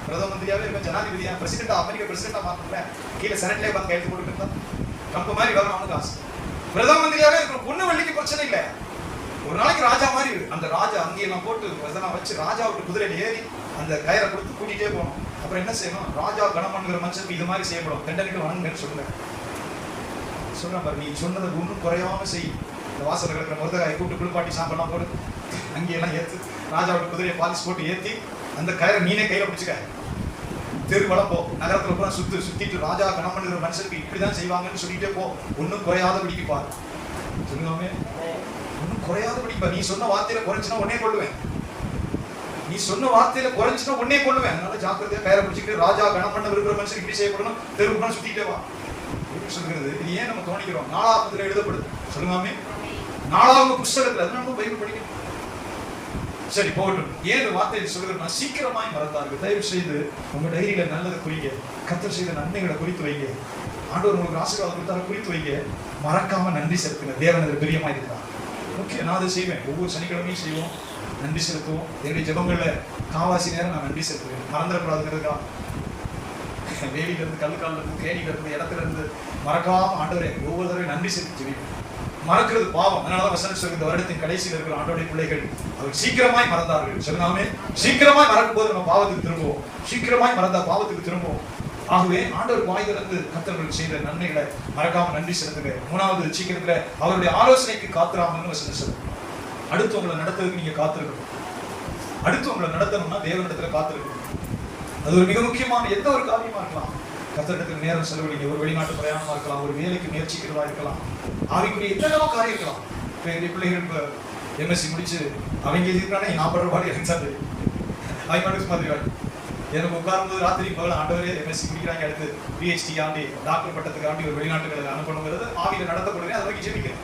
பிரதம மந்திரியாவே இருக்க, ஜனாதிபதியா, பிரசிடென்டா, அமெரிக்க பிரசிடென்டா மாத்தல, கீழே செனட்லயே பார்த்து கையெழுத்து போட்டுக்கிட்டு கம்பு மாதிரி வரணும், அவனுக்கு ஆசை. பிரதம மந்திரியாவே இருக்கிற பொண்ணு வெள்ளிக்கு பிரச்சனை இல்லை, ஒரு நாளைக்கு ராஜா மாதிரி அந்த ராஜா அங்கேயெல்லாம் போட்டு இதெல்லாம் வச்சு ராஜாவுக்கு குதிரையில ஏறி அந்த கயிறை கொடுத்து கூட்டிகிட்டே போகணும். அப்புறம் என்ன செய்யணும், ராஜா கணமன்கிற மனுஷனுக்கு இது மாதிரி செய்யப்படும், தண்டனைக்கு வணங்குன்னு சொல்லுங்க. சொல்றேன் பாரு, நீ சொன்னதை ஒன்றும் குறையாம செய். இந்த வாசல் கிடக்கிற முருதகாயை கூப்பிட்டு குளிப்பாட்டி சாப்பிடலாம் போடு, அங்கேயெல்லாம் ஏற்று ராஜாவோட குதிரையை பாலிஸ் போட்டு ஏற்றி அந்த கயிறை நீனே கையில பிடிச்சிக்க. தெரு வளப்போ, நகரத்துல பூரா சுத்திட்டு ராஜா கணமன்கிற மனுஷனுக்கு இப்படிதான் செய்வாங்கன்னு சொல்லிட்டே போ, ஒன்றும் குறையாத பிடிப்பாரு. சொல்லுவாமே, ஒன்றும் குறையாத பிடிப்பா. நீ சொன்ன வார்த்தையில குறைச்சுன்னா உடனே கொள்ளுவேன், நீ சொன்ன வார்த்தையில குறைச்சுன்னா உடனே கொள்ளுவேன். அதனால ஜாக்கிரதையா கயிறை பிடிச்சிக்கிட்டு ராஜா கணமன்ன இருக்கிற மனுஷன் இப்படி செய்யப்படணும், தெருவுக்கு சுத்திட்டே வா சொல்லுகிறது. இது ஏன் நம்ம தோணிக்கிறோம், நாலாவது எழுதப்படுது. சொல்லுவாமே, நாலாவது புஸ்தகத்துல, அதனால நம்ம பைபிள் படிக்கணும். சரி போகட்டும், ஏன் வார்த்தை சொல்லுகிறேன்னா, சீக்கிரமாய் மறந்தார்கள். தயவு செய்து உங்க டைரியில நல்லதை குறிங்க, கர்த்தர் செய்த நன்மைகளை குறித்து வைங்க, ஆண்டவர் உங்களுக்கு ஆசீர்வாதம் கொடுத்தார குறித்து வைங்க, மறக்காம நன்றி செலுத்துங்க. தேவன் அதில் பிரியமா இருக்கிறார். ஓகே, நான் அதை செய்வேன், ஒவ்வொரு சனிக்கிழமையும் செய்வோம், நன்றி செலுத்துவோம். என்னுடைய ஜெபங்கள்ல காவாசி நேரம் நான் நன்றி செலுத்துவேன், மறந்துடக்கூடாதுங்கிறதுக்கா. வேலியில இருந்து, கல்லுக்கால இருந்து, கேணியில இருந்து, இடத்துல இருந்து மறக்காம ஆண்டவரே ஒவ்வொரு தடவை நன்றி செலுத்தி ஜெபிப்பேன். மறக்கிறது பாவம். அதனால வசனம் சொல்லுங்க, இந்த வருடத்தின் கடைசியில் இருக்கிற ஆண்டவருடைய பிள்ளைகள் அவர் சீக்கிரமாய் மறந்தார்கள். சொல்லாமே, சீக்கிரமாய் மறக்கும் போது நம்ம பாவத்துக்கு திரும்புவோம், சீக்கிரமாய் மறந்தா பாவத்துக்கு திரும்புவோம். ஆகவே ஆண்டவர் வாய்திலிருந்து கர்த்தர்கள் செய்த நன்மைகளை மறக்காம நன்றி செலுத்துங்க. மூணாவது, சீக்கிரத்துல அவருடைய ஆலோசனைக்கு காத்திராமன்னு வசனம் சொல்லுங்க. அடுத்து உங்களை நடத்துறதுக்கு நீங்க காத்திருக்கணும். அடுத்து உங்களை நடத்தணும்னா தேவனிடத்துல காத்திருக்கணும். அது ஒரு மிக முக்கியமான எந்த ஒரு காரியமா இருக்கலாம். கர்த்தரிடத்தில் நேரம் செலவழிங்க, ஒரு வெளிநாட்டு பிரயாணமா இருக்கலாம், ஒரு வேலைக்கு முயற்சிக்கிறதா இருக்கலாம், ஆவிக்குரிய எத்தனையோ காரியம் இருக்கலாம். இப்போ பிள்ளைகள் இப்போ எம்எஸ்சி முடிச்சு அவங்க இருக்கிறானே, நான் படுற பாடு எனக்கு சார் அவங்க மாதிரி வாடி எனக்கு உட்காரும்போது ராத்திரி பகல ஆண்டவரே எம்எஸ்சி முடிக்கிறாங்க, அடுத்து பிஹெச்டி ஆண்டி டாக்டர் பட்டத்துக்கு ஆண்டி ஒரு வெளிநாட்டுகளை அனுப்பணுங்கிறது ஆவியில் நடத்தப்படுறேன். அதை நோக்கி ஜெபிக்கிறேன்,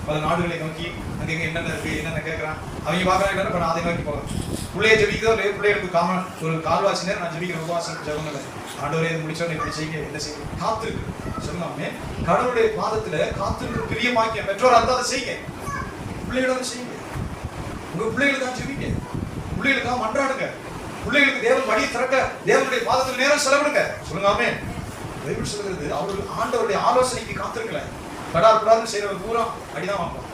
பல நாடுகளை நோக்கி அங்கே என்னென்ன இருக்கு, என்னென்ன கேட்குறான், அவங்க பார்க்குறாங்க, இப்போ நான் அதை நோக்கி போகிறேன். பிள்ளைய ஜெபிக்கிறதோ பிள்ளைகளுக்கு காமன் ஒரு கால்வாசி நேரம் நான் ஜெபிக்கிற உபவாசம் ஜெபங்களை ஆண்டவரே இது முடிச்சோன்னு இப்படி செய்யுங்க, என்ன செய்யுங்க, காத்திருக்கு. சொல்லாமே, கடவுளுடைய பாதத்துல காத்திருக்கு பிரியமாக்கிய பெற்றோர் இருந்தால் அதை செய்யுங்க, பிள்ளைகளோட செய்யுங்க, உங்க பிள்ளைகளுக்காக ஜெபிங்க, பிள்ளைகளுக்காக மன்றாடுங்க, பிள்ளைகளுக்கு தேவன் வழியை திறக்க தேவனுடைய பாதத்தில் நேரம் செலவிடுங்க. சொல்லுங்காமே, பைபிள் சொல்கிறது அவர்கள் ஆண்டவருடைய ஆலோசனைக்கு காத்திருக்கல. கடார் செய்யறவங்க பூரா அடிதான் வாங்குவான்.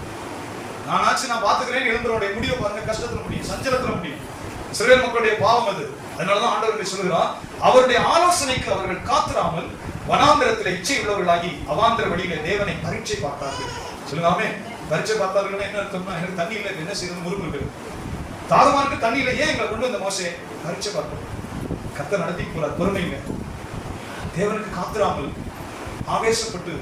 நானாச்சு நான் பாத்துக்கிறேன், எழுந்தவருடைய முடிவை பாருங்க, கஷ்டத்துல முடியும், சஞ்சலத்துல முடியும். இஸ்ரவேல் மக்களுடைய பாவம் அது. அதனாலதான் ஆண்டவர் சொல்லுகிறார், அவருடைய ஆலோசனைக்கு அவர்கள் காத்திராமல் வனாந்திரத்தில் இச்சை உள்ளவர்களாகி அவாந்திர வழியில தேவனை பரீட்சை பார்த்தார்கள். சொல்லுங்காமே, பரீட்சை பார்த்தார்கள் என்ன அர்த்தம்னா, எனக்கு தண்ணி இல்லை, என்ன செய்யறது, முறுமுறுக்கு தாகமானுக்கு தண்ணி இல்லை, ஏன் எங்களை கொண்டு வந்த மோசே பரீட்சை பார்க்கணும். கர்த்தர் நடத்தி போறார், பொறுமைங்க. தேவனுக்கு காத்திராமல் ஆவேசப்பட்டு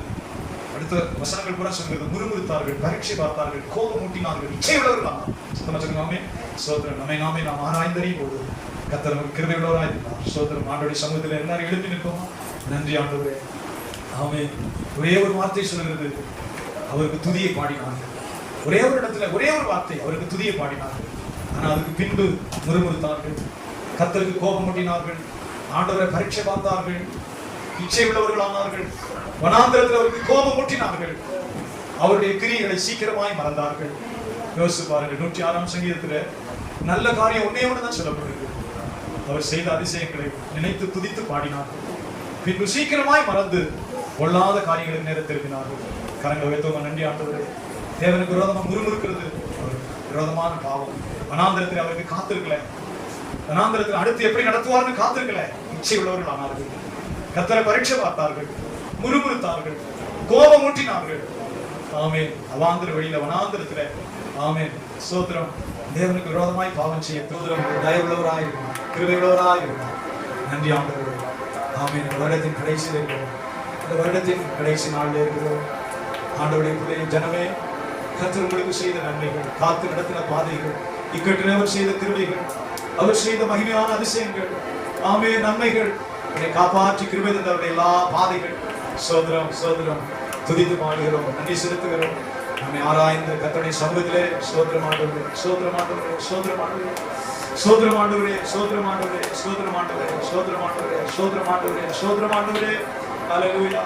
அடுத்த வசனங்கள் கூட சொல்கிறது, முறுமுறுத்தார்கள், பரீட்சை பார்த்தார்கள், கோபம் ஊட்டினார்கள், இச்சை உள்ளவர்களாம். சொல்லுங்காமே, சோதரன் நம்மை நாமே நாம் ஆராய்ந்தறியும் போது கர்த்தர் நமக்கு கிருபை உள்ளவராய் இருக்கிறார். சோதரன் ஆண்டவருடைய சமூகத்தில் எல்லாரும் எழுப்பி நிற்போமா? நன்றி ஆண்டவரே. ஆமென். ஒரே ஒரு வார்த்தை சொல்கிறது, அவருக்கு துதியை பாடினார்கள். ஒரே ஒரு இடத்துல ஒரே ஒரு வார்த்தை, அவருக்கு துதியை பாடினார்கள். ஆனால் அதுக்கு பின்பு முறுமுறுத்தார்கள், கர்த்தருக்கு கோபம் ஊட்டினார்கள், ஆண்டவரை பரீட்சை பார்த்தார்கள், இச்சை உள்ளவர்களானார்கள், வனாந்திரத்தில் அவருக்கு கோபம் ஊட்டினார்கள், அவருடைய கிரியைகளை சீக்கிரமாய் மறந்தார்கள். யோசிச்சு பாருங்கள், 106ஆம் சங்கீதத்துல நல்ல காரியம் ஒன்னே ஒண்ணுதான் சொல்லப்படுகிறது, அவர் செய்த அதிசயங்களை நினைத்து துதித்து பாடினார்கள், பின்பு சீக்கிரமாய் மறந்து பொல்லாத காரியங்களுக்கு நேரம் திரும்பினார்கள். கரங்களை வைத்தவங்க, நன்றி ஆண்டவரே. தேவனுக்கு விரோதமா முறுமுறுக்கிறது விரோதமான பாவம். வனாந்திரத்தில் அவருக்கு காத்திருக்கல, வனாந்திரத்தில் அடுத்து எப்படி நடத்துவார்னு காத்திருக்கல, இச்சை உள்ளவர்கள் ஆனார்கள், கர்த்தரை பரீட்சை பார்த்தார்கள், முறுமுறுத்தார்கள், கோபம் ஊட்டினார்கள். ஆமென். அவாந்திர வழியில வனாந்திரத்துல ஆமென். ஸ்தோத்திரம். தேவனுக்கு விரோதமாய் பாவம் செய்ய தூதரம் தயவுள்ளவராய் இருக்கிறார், கிருபை உள்ளவராய் இருக்கிறார். நன்றி ஆண்டவரே. ஆமென். வருடத்தின் கடைசியில் இருக்கிறோம், இந்த வருடத்தின் கடைசி நாளில் இருக்கிறோம். ஆண்டவருடைய பிள்ளை ஜனமே, கர்த்தர் உங்களுக்கு செய்த நன்மைகள், காத்து நடத்தின பாதைகள், இக்கட்டில் அவர் செய்த கிருபைகள், அவர் செய்த மகிமையான அதிசயங்கள், ஆமென், நன்மைகள், என்னை காப்பாற்றி கிருபை தந்தவருடைய எல்லா பாதைகள், சோதரம் சோதரம் துதித்து பாடுகிறோம், நன்றி செலுத்துகிறோம். நம்மை ஆராய்ந்து கர்த்தருடைய சமூகத்திலே சோதரமாண்டவரே, சோதரமாண்டவரே, சோதரமாண்டவரே, சோதரமாண்டவரே, சோதரமாண்டவரே, சோதரமாண்டவரே, சோதரமாண்டவரே, சோதரமாண்டவரே, சோதரமாண்டவரே. ஹல்லேலூயா.